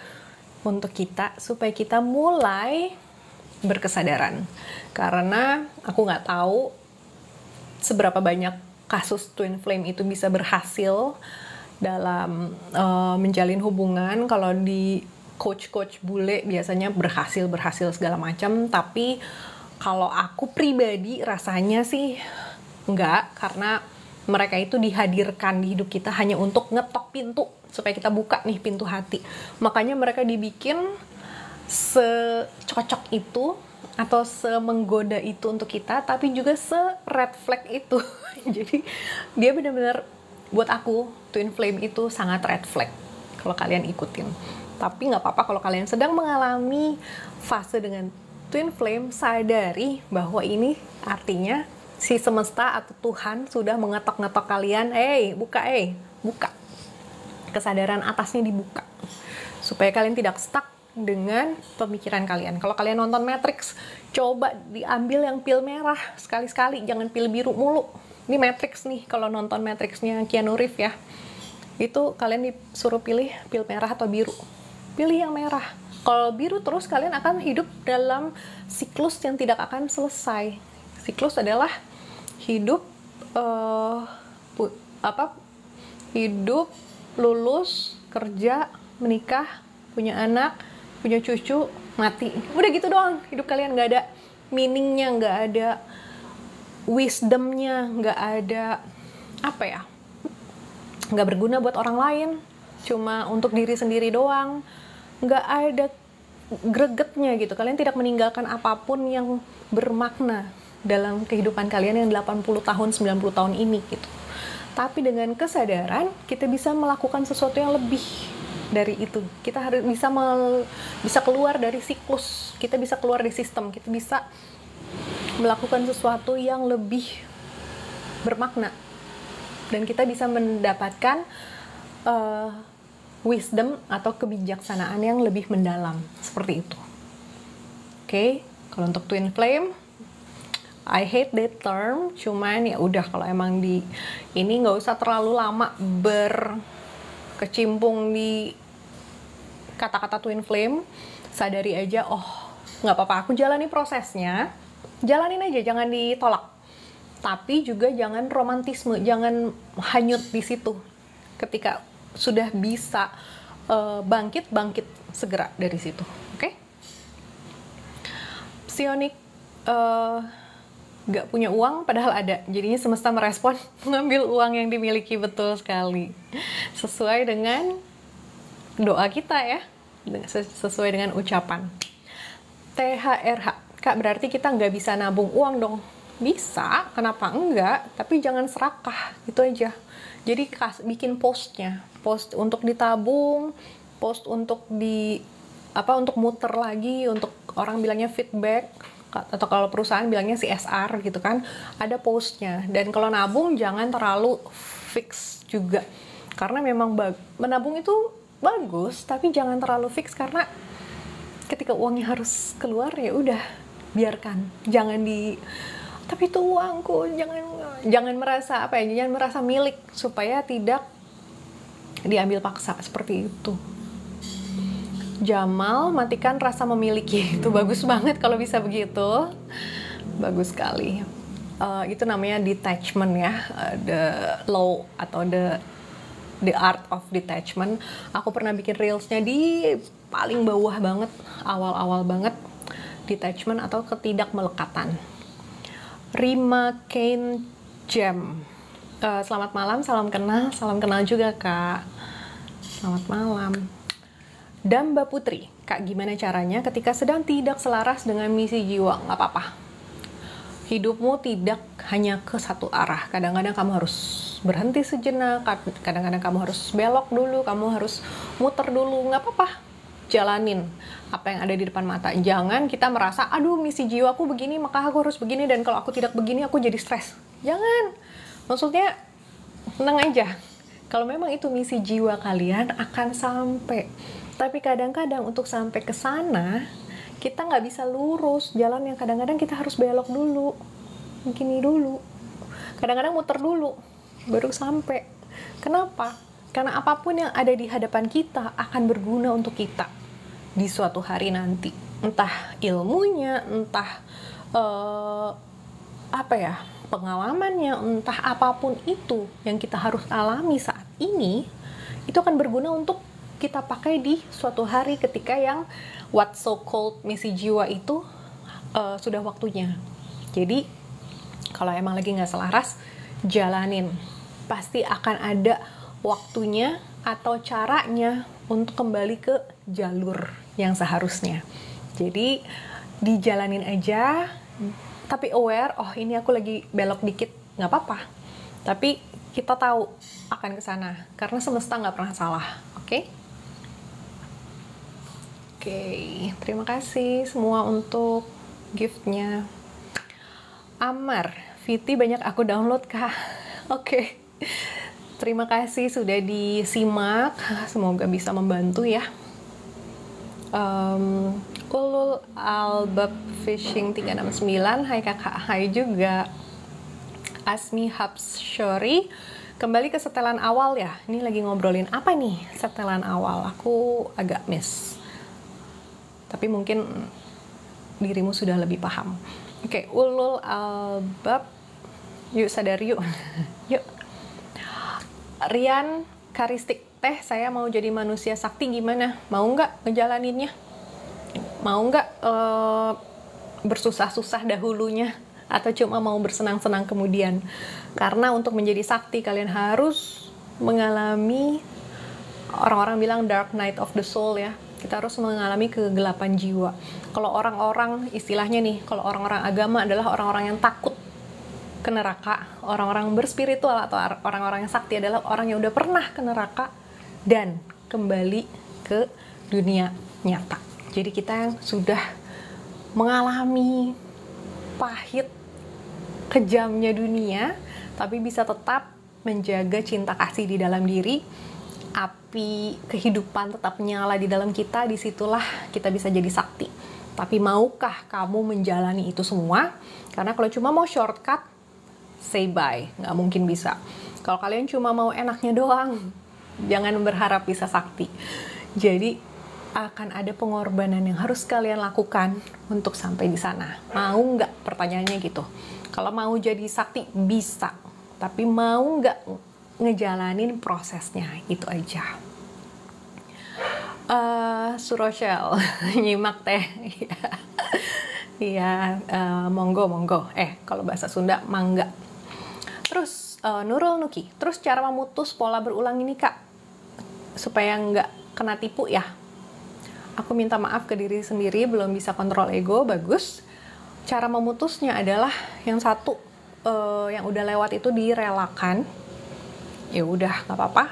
untuk kita supaya kita mulai berkesadaran. Karena aku nggak tahu seberapa banyak kasus twin flame itu bisa berhasil dalam menjalin hubungan. Kalau di coach bule biasanya berhasil segala macam, tapi kalau aku pribadi rasanya sih enggak, karena mereka itu dihadirkan di hidup kita hanya untuk ngetok pintu supaya kita buka nih pintu hati. Makanya mereka dibikin secocok itu atau semenggoda itu untuk kita, tapi juga se-red flag itu. Jadi dia benar-benar buat aku twin flame itu sangat red flag kalau kalian ikutin. Tapi nggak apa-apa kalau kalian sedang mengalami fase dengan twin flame, sadari bahwa ini artinya si semesta atau Tuhan sudah mengetok-ngetok kalian, buka. Kesadaran atasnya dibuka. Supaya kalian tidak stuck dengan pemikiran kalian. Kalau kalian nonton Matrix, coba diambil yang pil merah sekali-sekali, jangan pil biru mulu. Ini Matrix nih, kalau nonton Matrix-nya Keanu Reeves ya. Itu kalian disuruh pilih pil merah atau biru. Pilih yang merah. Kalau biru terus kalian akan hidup dalam siklus yang tidak akan selesai. Siklus adalah hidup hidup, lulus, kerja, menikah, punya anak, punya cucu, mati. Udah gitu doang. Hidup kalian nggak ada meaningnya, nggak ada wisdomnya, nggak ada nggak berguna buat orang lain. Cuma untuk diri sendiri doang. Nggak ada gregetnya gitu. Kalian tidak meninggalkan apapun yang bermakna dalam kehidupan kalian yang 80 tahun, 90 tahun ini gitu. Tapi dengan kesadaran, kita bisa melakukan sesuatu yang lebih dari itu. Kita harus bisa keluar dari siklus, kita bisa keluar dari sistem, kita bisa melakukan sesuatu yang lebih bermakna. Dan kita bisa mendapatkan wisdom atau kebijaksanaan yang lebih mendalam, seperti itu. Oke, kalau untuk twin flame, I hate that term, cuman ya udah, kalau emang di ini nggak usah terlalu lama berkecimpung di kata-kata twin flame. Sadari aja, nggak apa-apa, aku jalani prosesnya, jalanin aja, jangan ditolak. Tapi juga jangan romantisme, jangan hanyut di situ. Ketika sudah bisa bangkit segera dari situ. Oke? Psionik gak punya uang padahal ada, jadinya semesta merespon mengambil uang yang dimiliki. Betul sekali, sesuai dengan doa kita ya, sesuai dengan ucapan. THRH, Kak, berarti kita nggak bisa nabung uang dong? Bisa, kenapa enggak, tapi jangan serakah, itu aja. Jadi bikin postnya, post untuk ditabung, post untuk untuk muter lagi, untuk orang bilangnya feedback. atau kalau perusahaan bilangnya CSR gitu kan, ada postnya. Dan kalau nabung jangan terlalu fix juga, karena memang menabung itu bagus, tapi jangan terlalu fix, karena ketika uangnya harus keluar ya udah biarkan, tapi itu uangku, jangan merasa jangan merasa milik, supaya tidak diambil paksa seperti itu. Jamal, matikan rasa memiliki. Itu bagus banget kalau bisa begitu. Bagus sekali. Itu namanya detachment ya. The law atau the art of detachment. Aku pernah bikin reelsnya di paling bawah banget, awal-awal banget. Detachment atau ketidakmelekatan. Rima Kane Jam. Selamat malam, salam kenal juga Kak. Selamat malam. Damba Putri, Kak, gimana caranya ketika sedang tidak selaras dengan misi jiwa? Nggak apa-apa. Hidupmu tidak hanya ke satu arah. Kadang-kadang kamu harus berhenti sejenak, kadang-kadang kamu harus belok dulu, kamu harus muter dulu, nggak apa-apa. Jalanin apa yang ada di depan mata. Jangan kita merasa, aduh misi jiwaku begini, maka aku harus begini, dan kalau aku tidak begini, aku jadi stres. Jangan. Maksudnya, tenang aja. Kalau memang itu misi jiwa kalian, akan sampai. Tapi kadang-kadang untuk sampai ke sana, kita nggak bisa lurus jalannya. Kadang-kadang kita harus belok dulu, gini dulu. Kadang-kadang muter dulu, baru sampai. Kenapa? Karena apapun yang ada di hadapan kita akan berguna untuk kita di suatu hari nanti. Entah ilmunya, entah pengalamannya, entah apapun itu yang kita harus alami saat ini, itu akan berguna untuk kita pakai di suatu hari ketika yang what so called misi jiwa itu sudah waktunya. Jadi kalau emang lagi nggak selaras, jalanin. Pasti akan ada waktunya atau caranya untuk kembali ke jalur yang seharusnya. Jadi dijalanin aja, tapi aware, oh ini aku lagi belok dikit, nggak apa-apa. Tapi kita tahu akan ke sana, karena semesta nggak pernah salah. Oke? Oke, terima kasih semua untuk giftnya. Amar, Viti banyak aku download Kak. Oke, terima kasih sudah disimak. Semoga bisa membantu ya. Ulul Albab Fishing 369, hai kakak, hai juga. Asmi Habsyori, kembali ke setelan awal ya. Ini lagi ngobrolin apa nih setelan awal? Aku agak miss. Tapi mungkin dirimu sudah lebih paham. Oke, Ulul Albab, yuk sadar yuk. Yuk. Rian Karistik, Teh, saya mau jadi manusia sakti gimana? Mau nggak ngejalaninnya? Mau nggak bersusah-susah dahulunya? Atau cuma mau bersenang-senang kemudian? Karena untuk menjadi sakti, kalian harus mengalami, orang-orang bilang dark night of the soul ya. Kita harus mengalami kegelapan jiwa. Kalau orang-orang, istilahnya nih, kalau orang-orang agama adalah orang-orang yang takut ke neraka. Orang-orang berspiritual atau orang-orang yang sakti adalah orang yang udah pernah ke neraka dan kembali ke dunia nyata. Jadi kita yang sudah mengalami pahit, kejamnya dunia, tapi bisa tetap menjaga cinta kasih di dalam diri, api kehidupan tetap menyala di dalam kita, disitulah kita bisa jadi sakti. Tapi maukah kamu menjalani itu semua? Karena kalau cuma mau shortcut, say bye, nggak mungkin bisa. Kalau kalian cuma mau enaknya doang, jangan berharap bisa sakti. Jadi akan ada pengorbanan yang harus kalian lakukan untuk sampai di sana. Mau nggak? Pertanyaannya gitu. Kalau mau jadi sakti bisa, tapi mau nggak ngejalanin prosesnya, itu aja. Suroshel, nyimak Teh. Iya, monggo. Kalau bahasa Sunda, mangga. Terus, Nurul Nuki, terus cara memutus pola berulang ini Kak, supaya nggak kena tipu ya. Aku minta maaf ke diri sendiri, belum bisa kontrol ego, bagus. Cara memutusnya adalah yang satu, yang udah lewat itu direlakan. Ya udah, nggak apa-apa.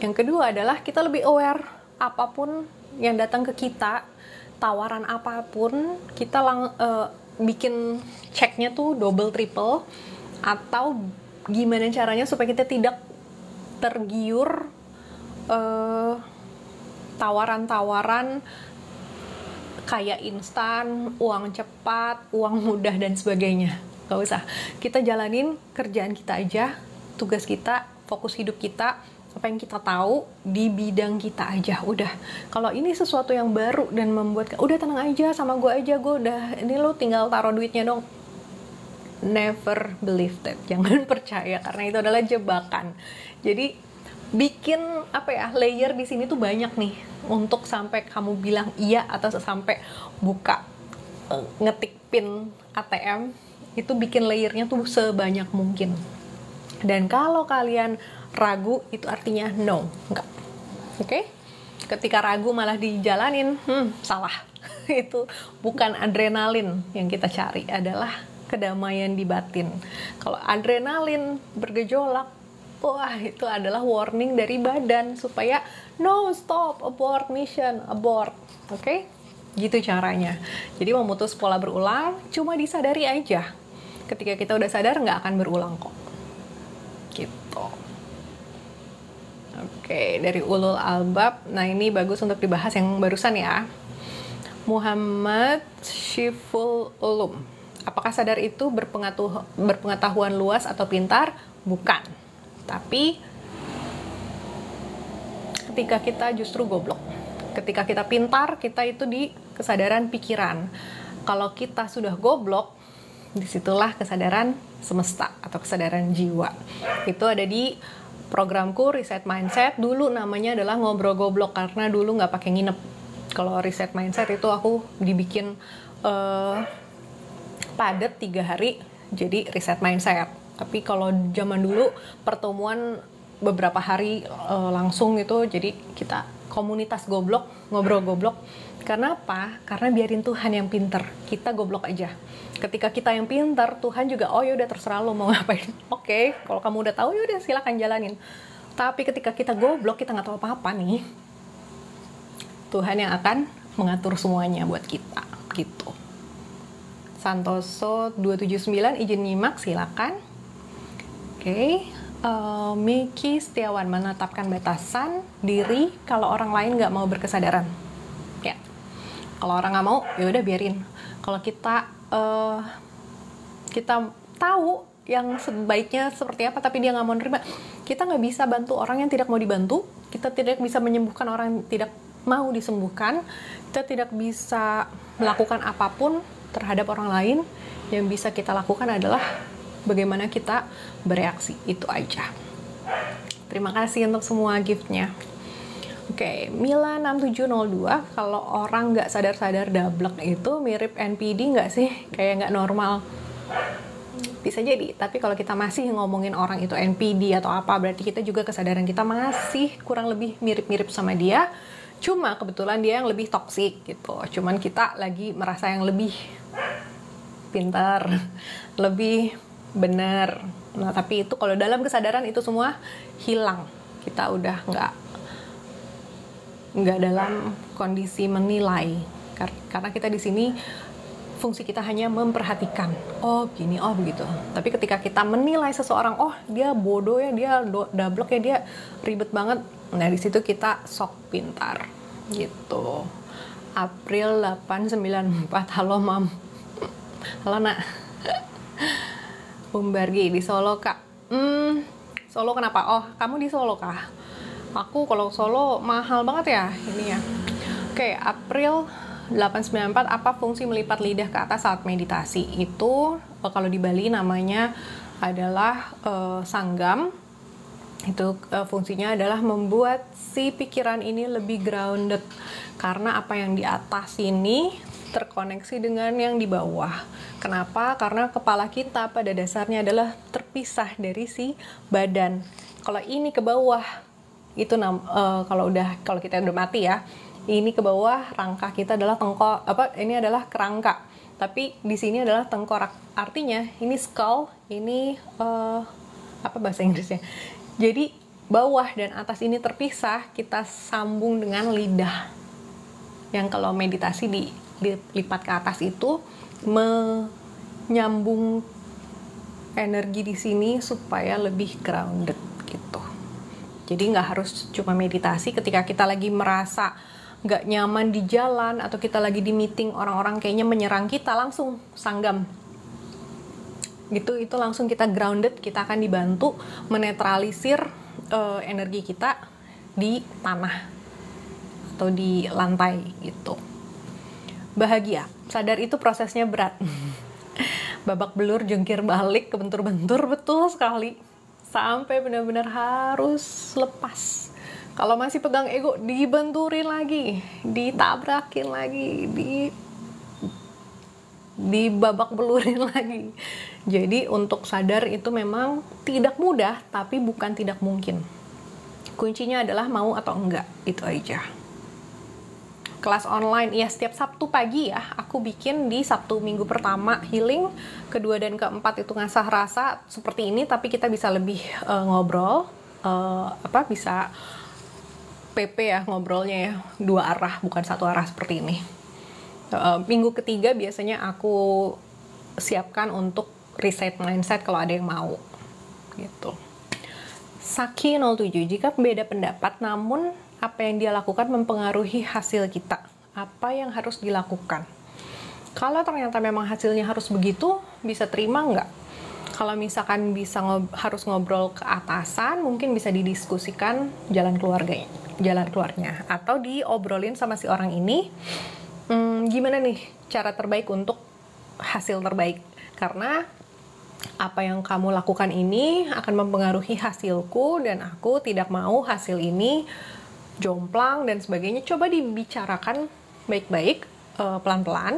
Yang kedua adalah kita lebih aware, apapun yang datang ke kita, tawaran apapun, kita bikin ceknya tuh double triple, atau gimana caranya supaya kita tidak tergiur tawaran-tawaran kayak instan, uang cepat, uang mudah dan sebagainya. Gak usah, kita jalanin kerjaan kita aja, tugas kita, fokus hidup kita, apa yang kita tahu di bidang kita aja. Udah, kalau ini sesuatu yang baru dan membuat, udah tenang aja sama gue aja, gue udah, ini lo tinggal taruh duitnya dong. Never believe that, jangan percaya, karena itu adalah jebakan. Jadi bikin layer di sini tuh banyak nih untuk sampai kamu bilang iya, atau sampai buka ngetik pin ATM itu bikin layernya tuh sebanyak mungkin. Dan kalau kalian ragu, itu artinya no, enggak. Oke? Ketika ragu malah dijalanin, salah. Itu bukan adrenalin yang kita cari, adalah kedamaian di batin. Kalau adrenalin bergejolak, wah, itu adalah warning dari badan supaya no, stop, abort mission, abort. Oke? Gitu caranya. Jadi memutus pola berulang cuma disadari aja. Ketika kita udah sadar, nggak akan berulang kok. Gitu. Oke, dari Ulul Albab. Nah, ini bagus untuk dibahas yang barusan ya. Muhammad Syiful Ulum. Apakah sadar itu berpengetahuan luas atau pintar? Bukan. Tapi ketika kita justru goblok. Ketika kita pintar, kita itu di kesadaran pikiran. Kalau kita sudah goblok, disitulah kesadaran semesta atau kesadaran jiwa. Itu ada di programku Reset Mindset. Dulu namanya adalah Ngobrol Goblok, karena dulu nggak pakai nginep. Kalau Reset Mindset itu aku dibikin padat 3 hari, jadi Reset Mindset. Tapi kalau zaman dulu pertemuan beberapa hari langsung gitu, jadi kita komunitas goblok, ngobrol goblok. Karena apa? Karena biarin Tuhan yang pinter, kita goblok aja. Ketika kita yang pinter, Tuhan juga, oh ya udah terserah lo mau ngapain. Oke, kalau kamu udah tahu ya udah silakan jalanin. Tapi ketika kita goblok, kita nggak tahu apa-apa nih, Tuhan yang akan mengatur semuanya buat kita, gitu. Santoso 279 izin nyimak, silakan. Oke. Miki Setiawan, menetapkan batasan diri kalau orang lain nggak mau berkesadaran. Ya, kalau orang nggak mau, ya udah biarin. Kalau kita tahu yang sebaiknya seperti apa, tapi dia nggak mau nerima, kita nggak bisa bantu orang yang tidak mau dibantu. Kita tidak bisa menyembuhkan orang yang tidak mau disembuhkan. Kita tidak bisa melakukan apapun terhadap orang lain. Yang bisa kita lakukan adalah bagaimana kita bereaksi, itu aja. Terima kasih untuk semua giftnya. Oke, Mila 6702, kalau orang nggak sadar-sadar dablek itu mirip NPD nggak sih? Kayak nggak normal. Bisa jadi, tapi kalau kita masih ngomongin orang itu NPD atau apa, berarti kita juga kesadaran kita masih kurang lebih mirip-mirip sama dia. Cuma kebetulan dia yang lebih toksik gitu. Cuman kita lagi merasa yang lebih pintar, lebih benar. Nah, tapi itu kalau dalam kesadaran itu semua hilang. Kita udah nggak dalam kondisi menilai. Karena kita di sini fungsi kita hanya memperhatikan. Oh gini, oh begitu. Tapi ketika kita menilai seseorang, oh dia bodoh ya, dia dablek ya, dia ribet banget. Nah di situ kita sok pintar gitu. April 894, halo mam. Halo nak. Umbargi di Solo kak. Solo kenapa? Oh kamu di Solo kah? Aku kalau Solo mahal banget ya ini ya. Oke, April 894, apa fungsi melipat lidah ke atas saat meditasi? Itu kalau di Bali namanya adalah sanggam. Itu fungsinya adalah membuat si pikiran ini lebih grounded, karena apa yang di atas ini terkoneksi dengan yang di bawah. Kenapa? Karena kepala kita pada dasarnya adalah terpisah dari si badan. Kalau ini ke bawah, itu kalau kita udah mati ya, ini ke bawah, rangka kita adalah ini adalah kerangka. Tapi di sini adalah tengkorak. Artinya ini skull, ini apa bahasa Inggrisnya? Jadi bawah dan atas ini terpisah, kita sambung dengan lidah. Yang kalau meditasi dilipat ke atas itu menyambung energi di sini supaya lebih grounded gitu. Jadi nggak harus cuma meditasi ketika kita lagi merasa nggak nyaman di jalan atau kita lagi di meeting orang-orang kayaknya menyerang kita, langsung sanggam. Gitu, itu langsung kita grounded, kita akan dibantu menetralisir energi kita di tanah atau di lantai gitu. Bahagia, sadar itu prosesnya berat. Babak belur, jungkir balik, kebentur-bentur, betul sekali. Sampai benar-benar harus lepas. Kalau masih pegang ego, dibenturin lagi, ditabrakin lagi, di babak belurin lagi. Jadi untuk sadar itu memang tidak mudah, tapi bukan tidak mungkin. Kuncinya adalah mau atau enggak, itu aja. Kelas online, ya setiap Sabtu pagi ya, aku bikin di Sabtu minggu pertama healing, kedua dan keempat itu ngasah rasa seperti ini, tapi kita bisa lebih ngobrol, bisa PP ya ngobrolnya ya, 2 arah, bukan 1 arah seperti ini. Minggu ketiga biasanya aku siapkan untuk reset mindset kalau ada yang mau gitu. Saki 07, jika beda pendapat namun apa yang dia lakukan mempengaruhi hasil kita, apa yang harus dilakukan? Kalau ternyata memang hasilnya harus begitu, bisa terima nggak? Kalau misalkan harus ngobrol ke atasan, mungkin bisa didiskusikan jalan keluarnya, atau diobrolin sama si orang ini, gimana nih cara terbaik untuk hasil terbaik, karena apa yang kamu lakukan ini akan mempengaruhi hasilku dan aku tidak mau hasil ini jomplang dan sebagainya. Coba dibicarakan baik-baik, pelan-pelan,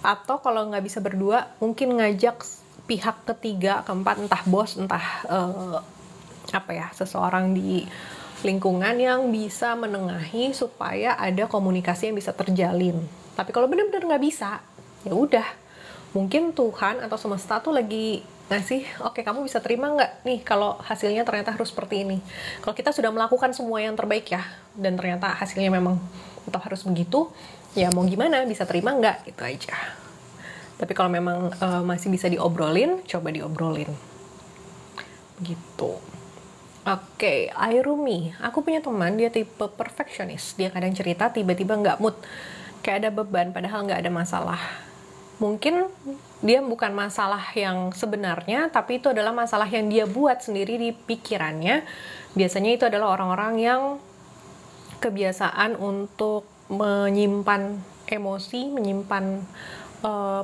atau kalau nggak bisa berdua mungkin ngajak pihak ketiga, keempat, entah bos, entah seseorang di lingkungan yang bisa menengahi supaya ada komunikasi yang bisa terjalin. Tapi kalau benar-benar nggak bisa, ya udah, mungkin Tuhan atau semesta tuh lagi ngasih, oke, kamu bisa terima nggak nih kalau hasilnya ternyata harus seperti ini. Kalau kita sudah melakukan semua yang terbaik ya, dan ternyata hasilnya memang tetap harus begitu, ya mau gimana, bisa terima nggak, gitu aja. Tapi kalau memang masih bisa diobrolin, coba diobrolin. Gitu. Oke, Airumi. Aku punya teman, dia tipe perfeksionis. Dia kadang cerita tiba-tiba nggak mood. Kayak ada beban, padahal nggak ada masalah. Mungkin dia bukan masalah yang sebenarnya, tapi itu adalah masalah yang dia buat sendiri di pikirannya. Biasanya itu adalah orang-orang yang kebiasaan untuk menyimpan emosi, menyimpan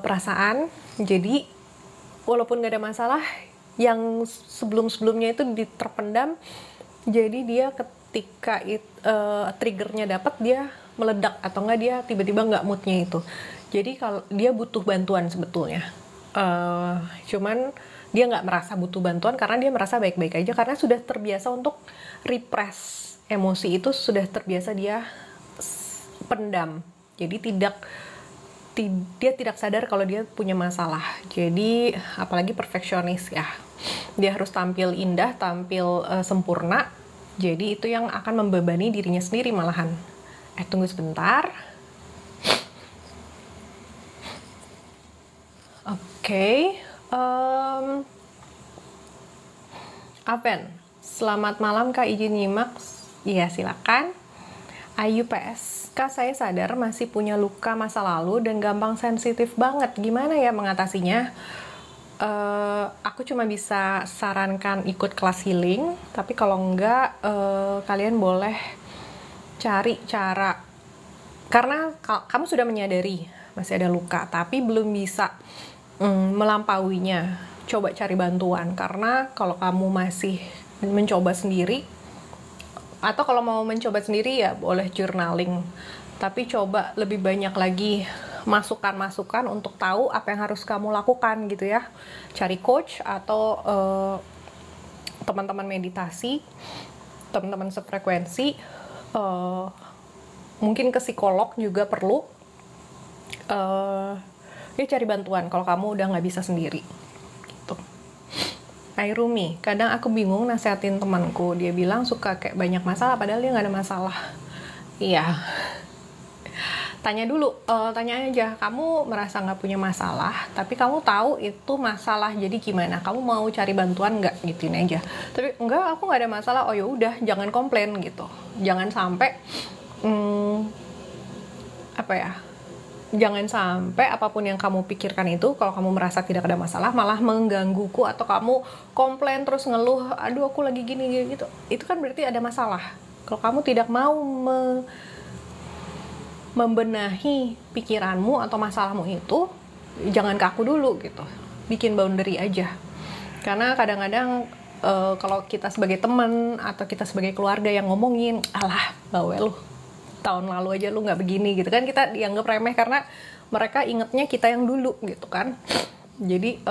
perasaan. Jadi, walaupun nggak ada masalah, yang sebelum-sebelumnya itu terpendam, jadi dia ketika triggernya dapat, dia meledak, atau nggak dia tiba-tiba nggak moodnya itu. Jadi kalau dia butuh bantuan sebetulnya, cuman dia nggak merasa butuh bantuan karena dia merasa baik-baik aja, karena sudah terbiasa untuk repress emosi itu, sudah terbiasa dia pendam. Jadi dia tidak sadar kalau dia punya masalah. Jadi apalagi perfeksionis ya, dia harus tampil indah, tampil sempurna. Jadi itu yang akan membebani dirinya sendiri malahan. Tunggu sebentar. Oke, Aven, selamat malam Kak, izin nyimak. Iya, silakan. Ayu PS, Kak, saya sadar masih punya luka masa lalu dan gampang sensitif banget. Gimana ya mengatasinya? Aku cuma bisa sarankan ikut kelas healing, tapi kalau enggak, kalian boleh cari cara. Karena kamu sudah menyadari masih ada luka, tapi belum bisa melampauinya. Coba cari bantuan, karena kalau kamu masih mencoba sendiri, atau kalau mau mencoba sendiri ya boleh journaling, tapi coba lebih banyak lagi masukan-masukan untuk tahu apa yang harus kamu lakukan gitu ya. Cari coach atau teman-teman meditasi, teman-teman sefrekuensi, mungkin ke psikolog juga perlu. Ya cari bantuan kalau kamu udah nggak bisa sendiri gitu. Airumi, kadang aku bingung nasehatin temanku, dia bilang suka kayak banyak masalah padahal dia nggak ada masalah. Iya, tanya dulu, tanya aja, kamu merasa nggak punya masalah, tapi kamu tahu itu masalah, jadi gimana? Kamu mau cari bantuan nggak? Gituin aja. Tapi enggak, aku nggak ada masalah. Oh ya udah, jangan komplain gitu. Jangan sampai jangan sampai apapun yang kamu pikirkan itu, kalau kamu merasa tidak ada masalah, malah menggangguku, atau kamu komplain terus ngeluh, aduh aku lagi gini gitu. Itu kan berarti ada masalah. Kalau kamu tidak mau membenahi pikiranmu atau masalahmu itu, jangan ke aku dulu gitu. Bikin boundary aja. Karena kadang-kadang kalau kita sebagai teman atau kita sebagai keluarga yang ngomongin, alah bawel lu, tahun lalu aja lu nggak begini gitu kan, kita dianggap remeh karena mereka ingetnya kita yang dulu gitu kan. Jadi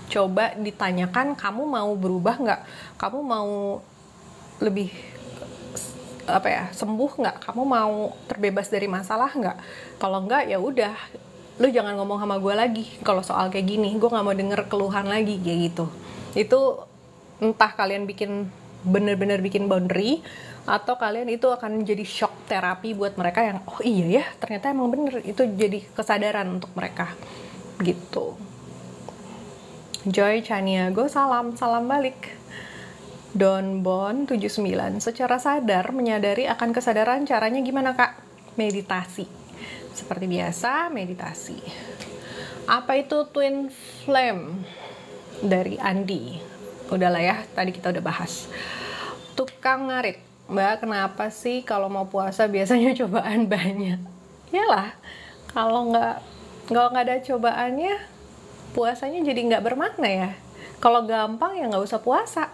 coba ditanyakan, kamu mau berubah nggak? Kamu mau lebih sembuh nggak? Kamu mau terbebas dari masalah nggak? Kalau nggak, ya udah, lu jangan ngomong sama gue lagi kalau soal kayak gini. Gue nggak mau denger keluhan lagi kayak gitu. Itu entah kalian bener-bener bikin boundary, atau kalian itu akan jadi shock terapi buat mereka yang oh iya ya, ternyata emang bener. Itu jadi kesadaran untuk mereka gitu. Joy Chaniago, salam balik. Don Bon 79, secara sadar menyadari akan kesadaran, caranya gimana kak? Meditasi. Seperti biasa, meditasi. Apa itu twin flame? Dari Andi. Udahlah ya, tadi kita udah bahas. Tukang ngarit, Mbak, kenapa sih kalau mau puasa biasanya cobaan banyak? Yalah, kalau nggak ada cobaannya, puasanya jadi nggak bermakna ya. Kalau gampang ya nggak usah puasa.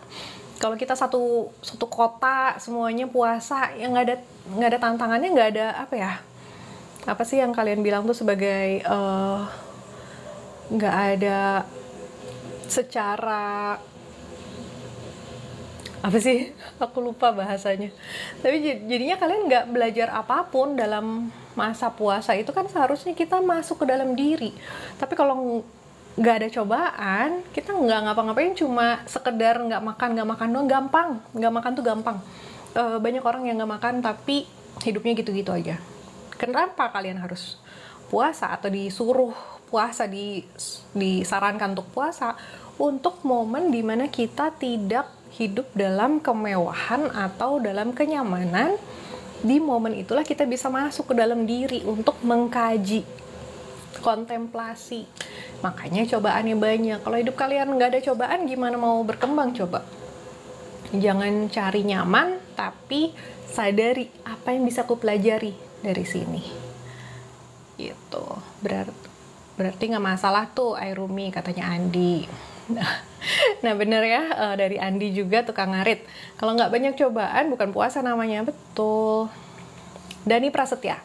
Kalau kita satu kota semuanya puasa, yang nggak ada tantangannya, nggak ada apa sih yang kalian bilang tuh sebagai nggak ada secara apa sih, aku lupa bahasanya. Tapi jadinya kalian nggak belajar apapun dalam masa puasa. Itu kan seharusnya kita masuk ke dalam diri. Tapi kalau nggak ada cobaan, kita nggak ngapa-ngapain, cuma sekedar nggak makan doang, gampang. Nggak makan tuh gampang. Banyak orang yang nggak makan tapi hidupnya gitu-gitu aja. Kenapa kalian harus puasa atau disuruh puasa, disarankan untuk puasa? Untuk momen dimana kita tidak hidup dalam kemewahan atau dalam kenyamanan. Di momen itulah kita bisa masuk ke dalam diri untuk mengkaji, kontemplasi. Makanya cobaannya banyak. Kalau hidup kalian nggak ada cobaan, gimana mau berkembang coba? Jangan cari nyaman, tapi sadari apa yang bisa aku pelajari dari sini. Gitu. Berarti nggak masalah tuh Airumi, katanya Andi. Nah bener ya, dari Andi juga, tukang ngarit. Kalau nggak banyak cobaan, bukan puasa namanya. Betul. Dani Prasetya,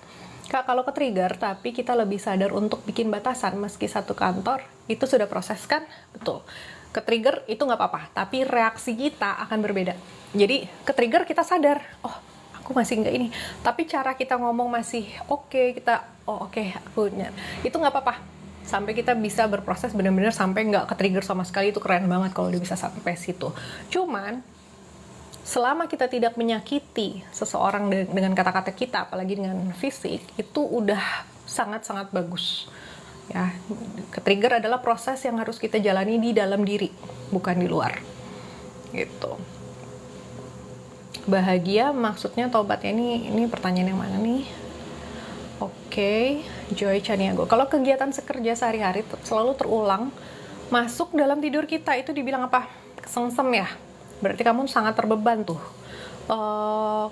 Kak, kalau ke-trigger tapi kita lebih sadar untuk bikin batasan meski satu kantor, itu sudah proses kan? Betul. Ke-trigger itu nggak apa-apa, tapi reaksi kita akan berbeda. Jadi ke-trigger kita sadar, oh aku masih nggak ini. Tapi cara kita ngomong masih oke, itu nggak apa-apa. Sampai kita bisa berproses benar-benar sampai nggak ke-trigger sama sekali, itu keren banget kalau udah bisa sampai situ. Cuman selama kita tidak menyakiti seseorang dengan kata-kata kita, apalagi dengan fisik, itu udah sangat-sangat bagus. Ya, ke-trigger adalah proses yang harus kita jalani di dalam diri, bukan di luar. Gitu. Bahagia maksudnya tobatnya, ini pertanyaan yang mana nih? Oke, Joy Chaniago. Kalau kegiatan sekerja sehari-hari selalu terulang, masuk dalam tidur kita, itu dibilang apa? Kesengsem ya? Berarti kamu sangat terbeban tuh,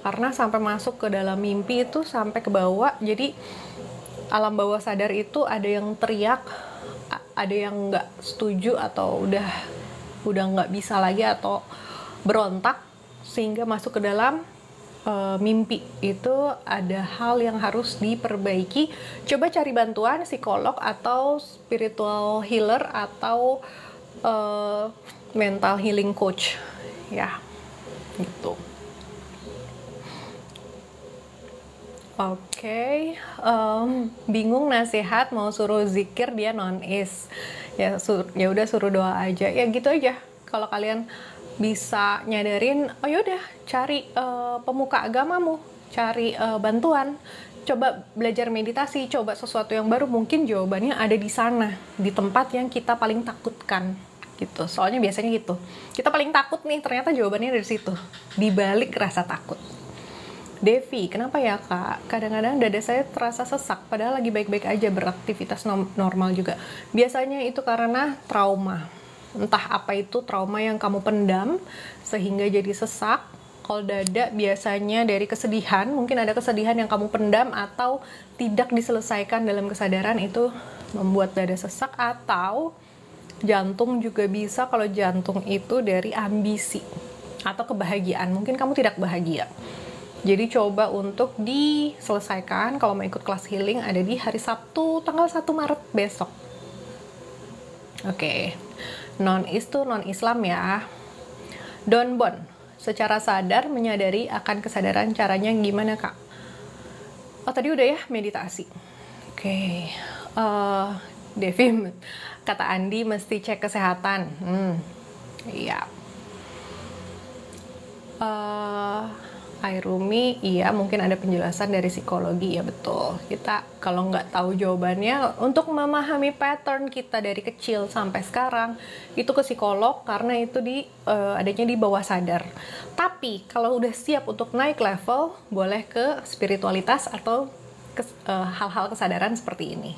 karena sampai masuk ke dalam mimpi itu sampai ke bawah. Jadi alam bawah sadar itu ada yang teriak, ada yang nggak setuju atau udah nggak bisa lagi atau berontak, sehingga masuk ke dalam mimpi. Itu ada hal yang harus diperbaiki. Coba cari bantuan psikolog atau spiritual healer atau mental healing coach. Ya, gitu. Oke, bingung nasihat, mau suruh zikir dia non-is. Ya udah suruh doa aja. Ya gitu aja. Kalau kalian bisa nyadarin, oh yaudah cari pemuka agamamu, cari bantuan, coba belajar meditasi, coba sesuatu yang baru, mungkin jawabannya ada di sana, di tempat yang kita paling takutkan gitu. Soalnya biasanya gitu, kita paling takut nih, ternyata jawabannya dari situ, di balik rasa takut. Devi, kenapa ya kak? Kadang-kadang dada saya terasa sesak, padahal lagi baik-baik aja, beraktivitas normal juga. Biasanya itu karena trauma. Entah apa itu trauma yang kamu pendam, sehingga jadi sesak. Kalau dada biasanya dari kesedihan, mungkin ada kesedihan yang kamu pendam atau tidak diselesaikan dalam kesadaran, itu membuat dada sesak. Atau jantung juga bisa, kalau jantung itu dari ambisi atau kebahagiaan. Mungkin kamu tidak bahagia. Jadi coba untuk diselesaikan. Kalau mau ikut kelas healing ada di hari Sabtu tanggal 1 Maret besok. Oke. Non-Islam ya. Don Bon, secara sadar menyadari akan kesadaran, caranya gimana kak? Oh tadi udah ya, meditasi. Oke. Devi, kata Andi mesti cek kesehatan. Iya. Airumi, iya mungkin ada penjelasan dari psikologi, ya betul. Kita kalau nggak tahu jawabannya, untuk memahami pattern kita dari kecil sampai sekarang, itu ke psikolog karena itu adanya di bawah sadar. Tapi kalau udah siap untuk naik level, boleh ke spiritualitas atau hal-hal kesadaran seperti ini.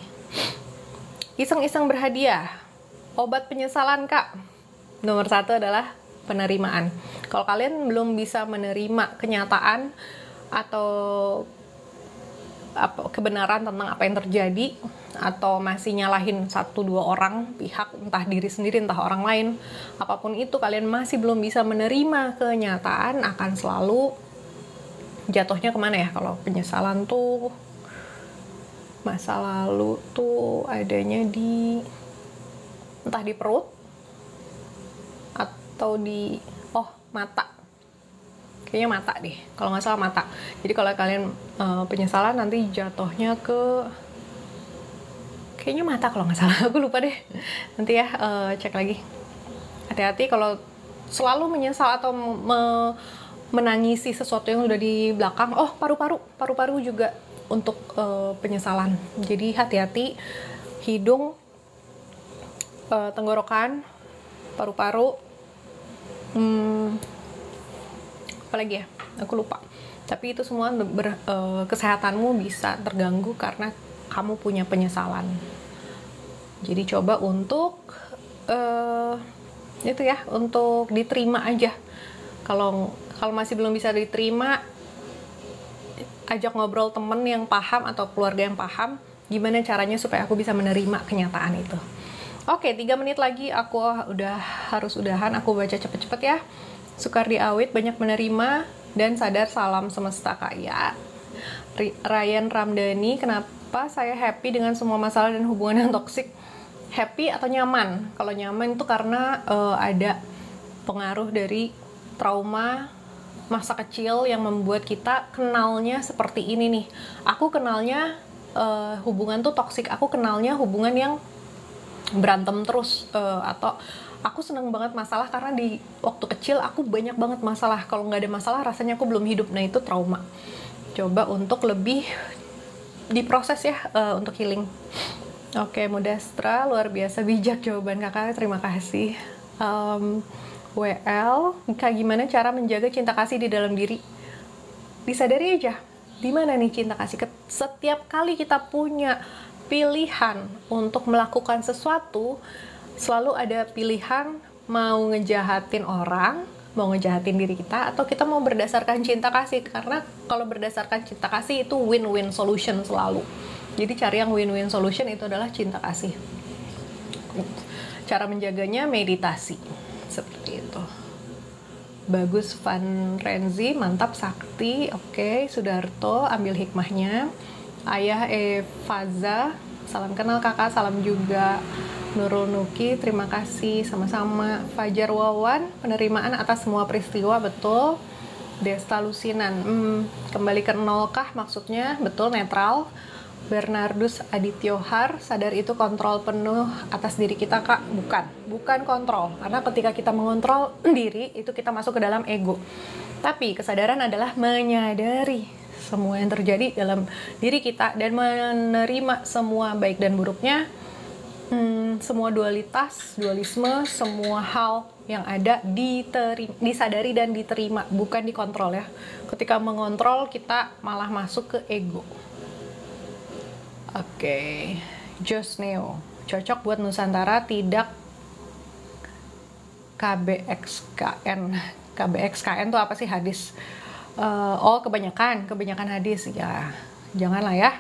Iseng-iseng berhadiah, obat penyesalan kak. Nomor 1 adalah penerimaan. Kalau kalian belum bisa menerima kenyataan atau kebenaran tentang apa yang terjadi, atau masih nyalahin 1-2 orang pihak, entah diri sendiri entah orang lain, apapun itu, kalian masih belum bisa menerima kenyataan, akan selalu jatuhnya kemana ya? Kalau penyesalan tuh, masa lalu tuh adanya di entah di perut atau di mata, kayaknya mata deh, kalau nggak salah mata. Jadi kalau kalian penyesalan nanti jatuhnya ke kayaknya mata kalau nggak salah, aku lupa deh, nanti ya cek lagi. Hati-hati kalau selalu menyesal atau menangisi sesuatu yang udah di belakang. Paru-paru juga untuk penyesalan, jadi hati-hati. Hidung, tenggorokan, paru-paru, apalagi ya, aku lupa. Tapi itu semua kesehatanmu bisa terganggu karena kamu punya penyesalan. Jadi coba untuk itu ya, untuk diterima aja. Kalau masih belum bisa diterima, ajak ngobrol temen yang paham atau keluarga yang paham, gimana caranya supaya aku bisa menerima kenyataan itu. Oke, 3 menit lagi aku harus udahan. Aku baca cepet-cepet ya. Sukardi Awit, banyak menerima dan sadar, salam semesta kak ya. Ryan Ramdhani, kenapa saya happy dengan semua masalah dan hubungan yang toksik? Happy atau nyaman? Kalau nyaman itu karena ada pengaruh dari trauma masa kecil yang membuat kita kenalnya seperti ini nih. Aku kenalnya hubungan tuh toksik. Aku kenalnya hubungan yang berantem terus, atau aku seneng banget masalah karena di waktu kecil aku banyak banget masalah. Kalau nggak ada masalah rasanya aku belum hidup. Nah itu trauma. Coba untuk lebih diproses ya, untuk healing. Oke, Modestra, luar biasa bijak jawaban kakak, terima kasih. WL, kak gimana cara menjaga cinta kasih di dalam diri? Disadari aja, di mana nih cinta kasih? Setiap kali kita punya pilihan untuk melakukan sesuatu, selalu ada pilihan mau ngejahatin orang, mau ngejahatin diri kita, atau kita mau berdasarkan cinta kasih. Karena kalau berdasarkan cinta kasih itu win-win solution selalu. Jadi cari yang win-win solution, itu adalah cinta kasih. Cara menjaganya meditasi, seperti itu. Bagus, Van Renzi, mantap. Sakti, oke. Sudarto, ambil hikmahnya. Ayah Evaza, salam kenal kakak, salam juga. Nurul Nuki, terima kasih, sama-sama. Fajar Wawan, penerimaan atas semua peristiwa, betul. Desta Lusinan, kembali ke nol kah maksudnya? Betul, netral. Bernardus Adityohar, sadar itu kontrol penuh atas diri kita kak? Bukan kontrol, karena ketika kita mengontrol diri, itu kita masuk ke dalam ego. Tapi kesadaran adalah menyadari semua yang terjadi dalam diri kita dan menerima semua baik dan buruknya, semua dualitas, dualisme, semua hal yang ada disadari dan diterima, bukan dikontrol ya. Ketika mengontrol kita malah masuk ke ego. Oke, Just Neo cocok buat Nusantara, tidak KBXKN. KBXKN tuh apa sih? Hadis. Kebanyakan hadis ya. Janganlah ya.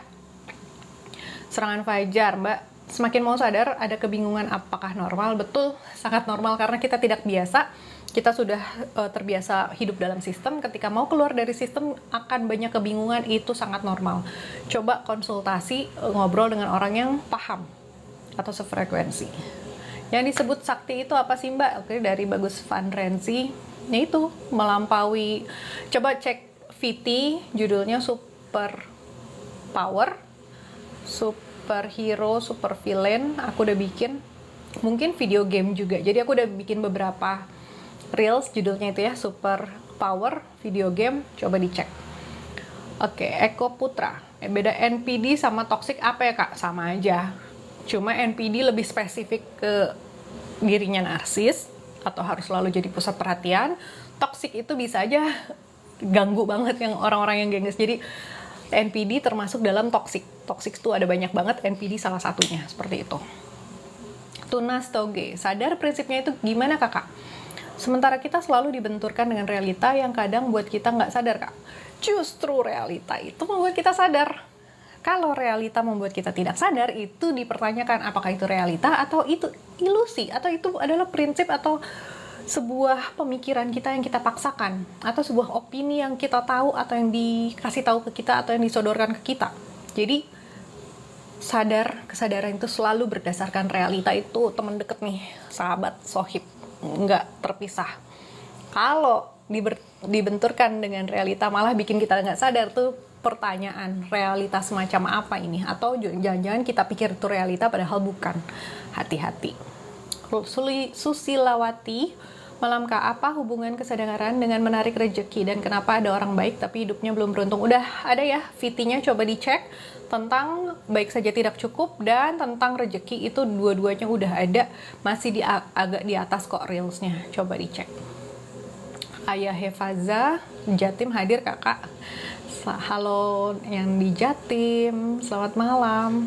Serangan Fajar, Mbak. Semakin mau sadar, ada kebingungan apakah normal? Betul, sangat normal karena kita tidak biasa. Kita sudah terbiasa hidup dalam sistem. Ketika mau keluar dari sistem akan banyak kebingungan, itu sangat normal. Coba konsultasi, ngobrol dengan orang yang paham atau sefrekuensi. Yang disebut sakti itu apa sih, Mbak? Oke, dari Bagus Van Rensi, yaitu melampaui. Coba cek VT, judulnya Super Power, Superhero, Super Villain. Aku udah bikin, mungkin video game juga. Jadi aku udah bikin beberapa reels, judulnya itu ya, Super Power, video game. Coba dicek. Oke, Eko Putra. Beda NPD sama toxic apa ya, Kak? Sama aja. Cuma NPD lebih spesifik ke dirinya narsis atau harus selalu jadi pusat perhatian. Toxic itu bisa aja ganggu banget yang orang-orang yang gengges. Jadi NPD termasuk dalam toxic. Toxic itu ada banyak banget, NPD salah satunya, seperti itu. Tunas Toge, sadar prinsipnya itu gimana, Kakak? Sementara kita selalu dibenturkan dengan realita yang kadang buat kita nggak sadar, Kak. Justru realita itu membuat kita sadar. Kalau realita membuat kita tidak sadar, itu dipertanyakan apakah itu realita atau itu ilusi, atau itu adalah prinsip atau sebuah pemikiran kita yang kita paksakan, atau sebuah opini yang kita tahu atau yang dikasih tahu ke kita atau yang disodorkan ke kita. Jadi kesadaran itu selalu berdasarkan realita. Itu teman deket nih, sahabat, sohib, nggak terpisah. Kalau dibenturkan dengan realita malah bikin kita nggak sadar, tuh pertanyaan, realitas semacam apa ini? Atau jangan-jangan kita pikir itu realita padahal bukan. Hati-hati. Susilawati, malamkah apa hubungan kesadaran dengan menarik rezeki, dan kenapa ada orang baik tapi hidupnya belum beruntung? Udah ada ya VT-nya, coba dicek. Tentang baik saja tidak cukup dan tentang rezeki, itu dua-duanya udah ada, masih agak di atas kok reelsnya, coba dicek. Ayah Hefaza, Jatim hadir, Kakak. Halo yang di Jatim, selamat malam.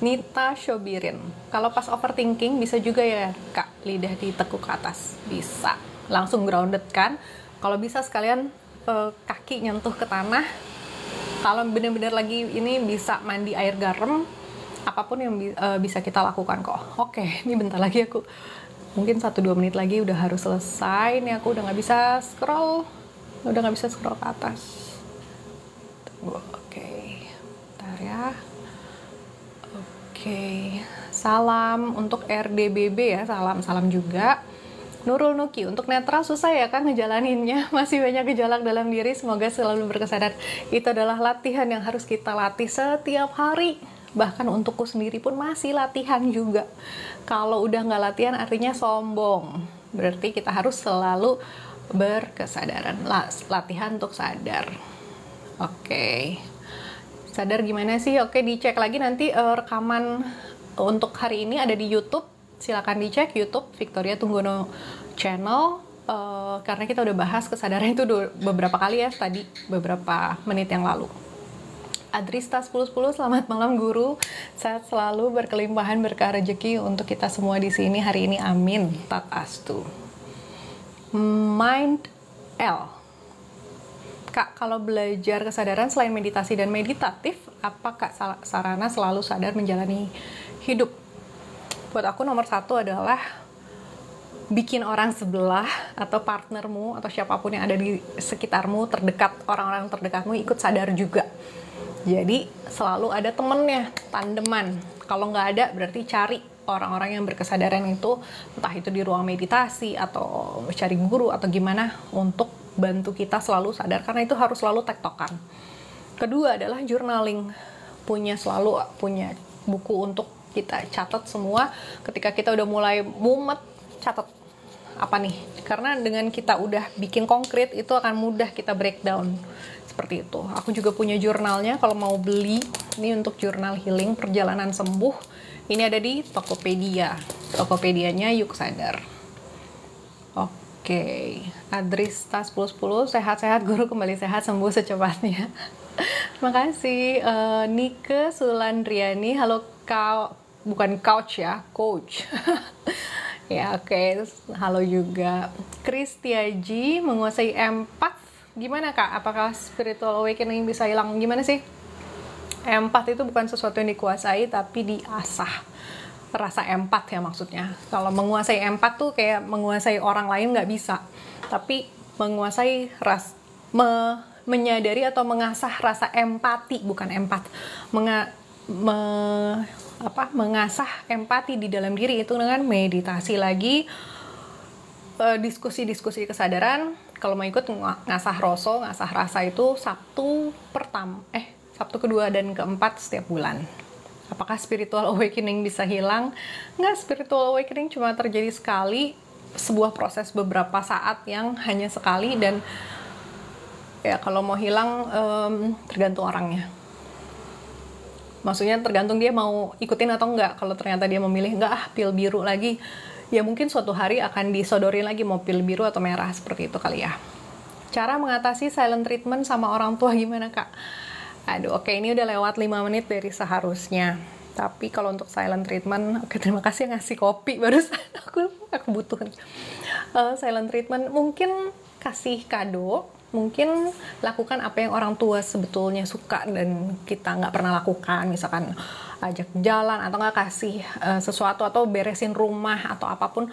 Nita Shobirin, kalau pas overthinking bisa juga ya, Kak, lidah ditekuk ke atas. Bisa, langsung grounded kan. Kalau bisa sekalian kaki nyentuh ke tanah. Kalau benar-benar lagi ini bisa mandi air garam, apapun yang bisa kita lakukan kok. Oke, ini bentar lagi aku, mungkin 1-2 menit lagi udah harus selesai. Nih aku udah nggak bisa scroll ke atas. Oke, bentar ya. Oke, salam untuk RDBB ya, salam juga. Nurul Nuki, untuk netral susah ya kan ngejalaninnya, masih banyak gejolak dalam diri, semoga selalu berkesadaran. Itu adalah latihan yang harus kita latih setiap hari, bahkan untukku sendiri pun masih latihan juga. Kalau udah nggak latihan artinya sombong, berarti kita harus selalu berkesadaran, latihan untuk sadar. Oke. Sadar gimana sih? Oke, dicek lagi nanti rekaman untuk hari ini ada di YouTube. Silakan dicek YouTube Victoria Tunggono Channel, karena kita udah bahas kesadaran itu beberapa kali ya tadi, beberapa menit yang lalu. Adrista 1010, selamat malam guru, sehat selalu, berkelimpahan berkah rezeki untuk kita semua di sini hari ini, amin, tat astu. Mind L, Kak, kalau belajar kesadaran selain meditasi dan meditatif, apa Kak sarana selalu sadar menjalani hidup? Buat aku nomor 1 adalah bikin orang sebelah atau partnermu atau siapapun yang ada di sekitarmu terdekat, orang-orang terdekatmu ikut sadar juga. Jadi selalu ada temennya, tandeman. Kalau nggak ada berarti cari orang-orang yang berkesadaran itu, entah itu di ruang meditasi atau cari guru atau gimana untuk bantu kita selalu sadar, karena itu harus selalu tektokan. Kedua adalah journaling, selalu punya buku untuk kita catat semua. Ketika kita udah mulai mumet, catat apa nih? Karena dengan kita udah bikin konkret, itu akan mudah kita breakdown. Seperti itu. Aku juga punya jurnalnya, kalau mau beli. Ini untuk jurnal healing perjalanan sembuh. Ini ada di Tokopedia. Tokopedianya Yuk Sadar. Oke. Adrista 1010, sehat-sehat guru, kembali sehat, sembuh secepatnya. Terima kasih. Nike Sulandriani, halo kau, bukan couch ya, coach. Ya, oke. Halo juga. Kristiaji, menguasai empath. Gimana Kak? Apakah spiritual awakening bisa hilang? Gimana sih? Empath itu bukan sesuatu yang dikuasai, tapi diasah. Rasa empath ya maksudnya. Kalau menguasai empath tuh kayak menguasai orang lain nggak bisa. Tapi menguasai menyadari atau mengasah rasa empati, bukan empath. Mengasah empati di dalam diri itu dengan meditasi lagi, diskusi-diskusi kesadaran. Kalau mau ikut ngasah rasa itu Sabtu kedua dan keempat setiap bulan. Apakah spiritual awakening bisa hilang? Nggak, spiritual awakening cuma terjadi sekali, sebuah proses beberapa saat yang hanya sekali, dan ya kalau mau hilang tergantung orangnya. Maksudnya tergantung dia mau ikutin atau enggak. Kalau ternyata dia memilih enggak, pil biru lagi, ya mungkin suatu hari akan disodorin lagi mau pil biru atau merah, seperti itu kali ya. Cara mengatasi silent treatment sama orang tua gimana Kak? Aduh, oke, ini udah lewat 5 menit dari seharusnya. Tapi kalau untuk silent treatment, oke, terima kasih yang ngasih kopi barusan. aku butuh nih. Silent treatment mungkin kasih kado, mungkin lakukan apa yang orang tua sebetulnya suka dan kita nggak pernah lakukan, misalkan ajak jalan atau nggak kasih sesuatu atau beresin rumah atau apapun.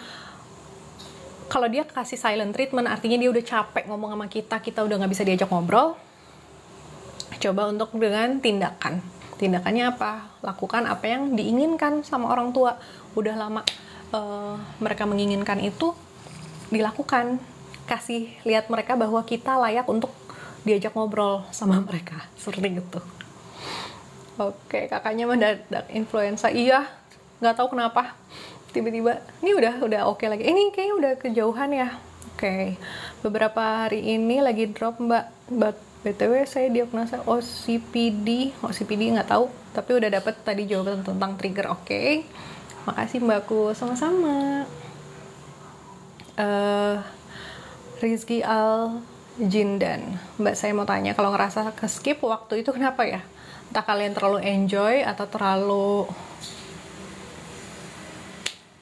Kalau dia kasih silent treatment artinya dia udah capek ngomong sama kita udah nggak bisa diajak ngobrol. Coba untuk dengan tindakannya apa? Lakukan apa yang diinginkan sama orang tua. Udah lama mereka menginginkan itu, dilakukan. Kasih lihat mereka bahwa kita layak untuk diajak ngobrol sama mereka, seperti itu. Oke, kakaknya mendadak influenza. Iya, nggak tahu kenapa tiba-tiba ini udah oke lagi. Ini kayaknya udah kejauhan ya. Oke, beberapa hari ini lagi drop mbak. BTW saya diagnosa OCPD nggak tahu, tapi udah dapet tadi jawaban tentang trigger. Oke. Makasih mbakku, sama-sama. Rizky Al Jindan, mbak, saya mau tanya, kalau ngerasa ke skip waktu itu kenapa ya? Entah kalian terlalu enjoy atau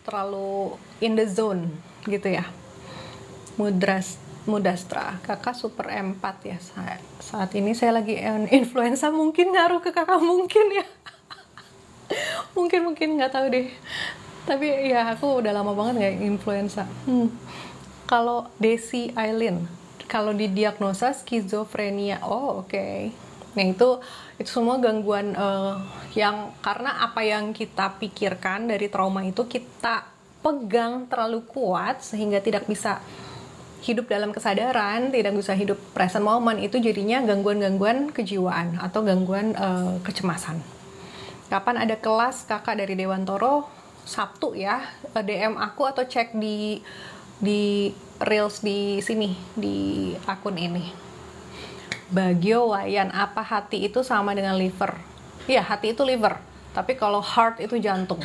terlalu in the zone gitu ya. Mudastra, kakak super empat ya. Saat ini saya lagi influenza, mungkin ngaruh ke kakak, mungkin ya. mungkin nggak tahu deh. Tapi ya aku udah lama banget nggak influenza. Kalau Desi Aileen, kalau didiagnosa skizofrenia, oke. Nah itu semua gangguan yang karena apa yang kita pikirkan dari trauma itu kita pegang terlalu kuat sehingga tidak bisa hidup dalam kesadaran, tidak bisa hidup present moment, itu jadinya gangguan-gangguan kejiwaan atau gangguan kecemasan. Kapan ada kelas kakak dari Dewantoro? Sabtu ya, DM aku atau cek di reels di sini, di akun ini. Bagio Wayan, apa hati itu sama dengan liver? Iya, hati itu liver, tapi kalau heart itu jantung.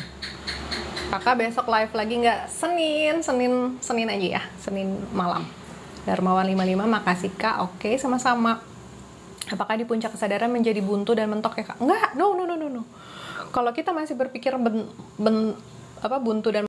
Kakak besok live lagi nggak? Senin aja ya, Senin malam. Darmawan 55, makasih Kak. Oke, sama-sama. Apakah di puncak kesadaran menjadi buntu dan mentok ya Kak? Enggak, no. Kalau kita masih berpikir buntu dan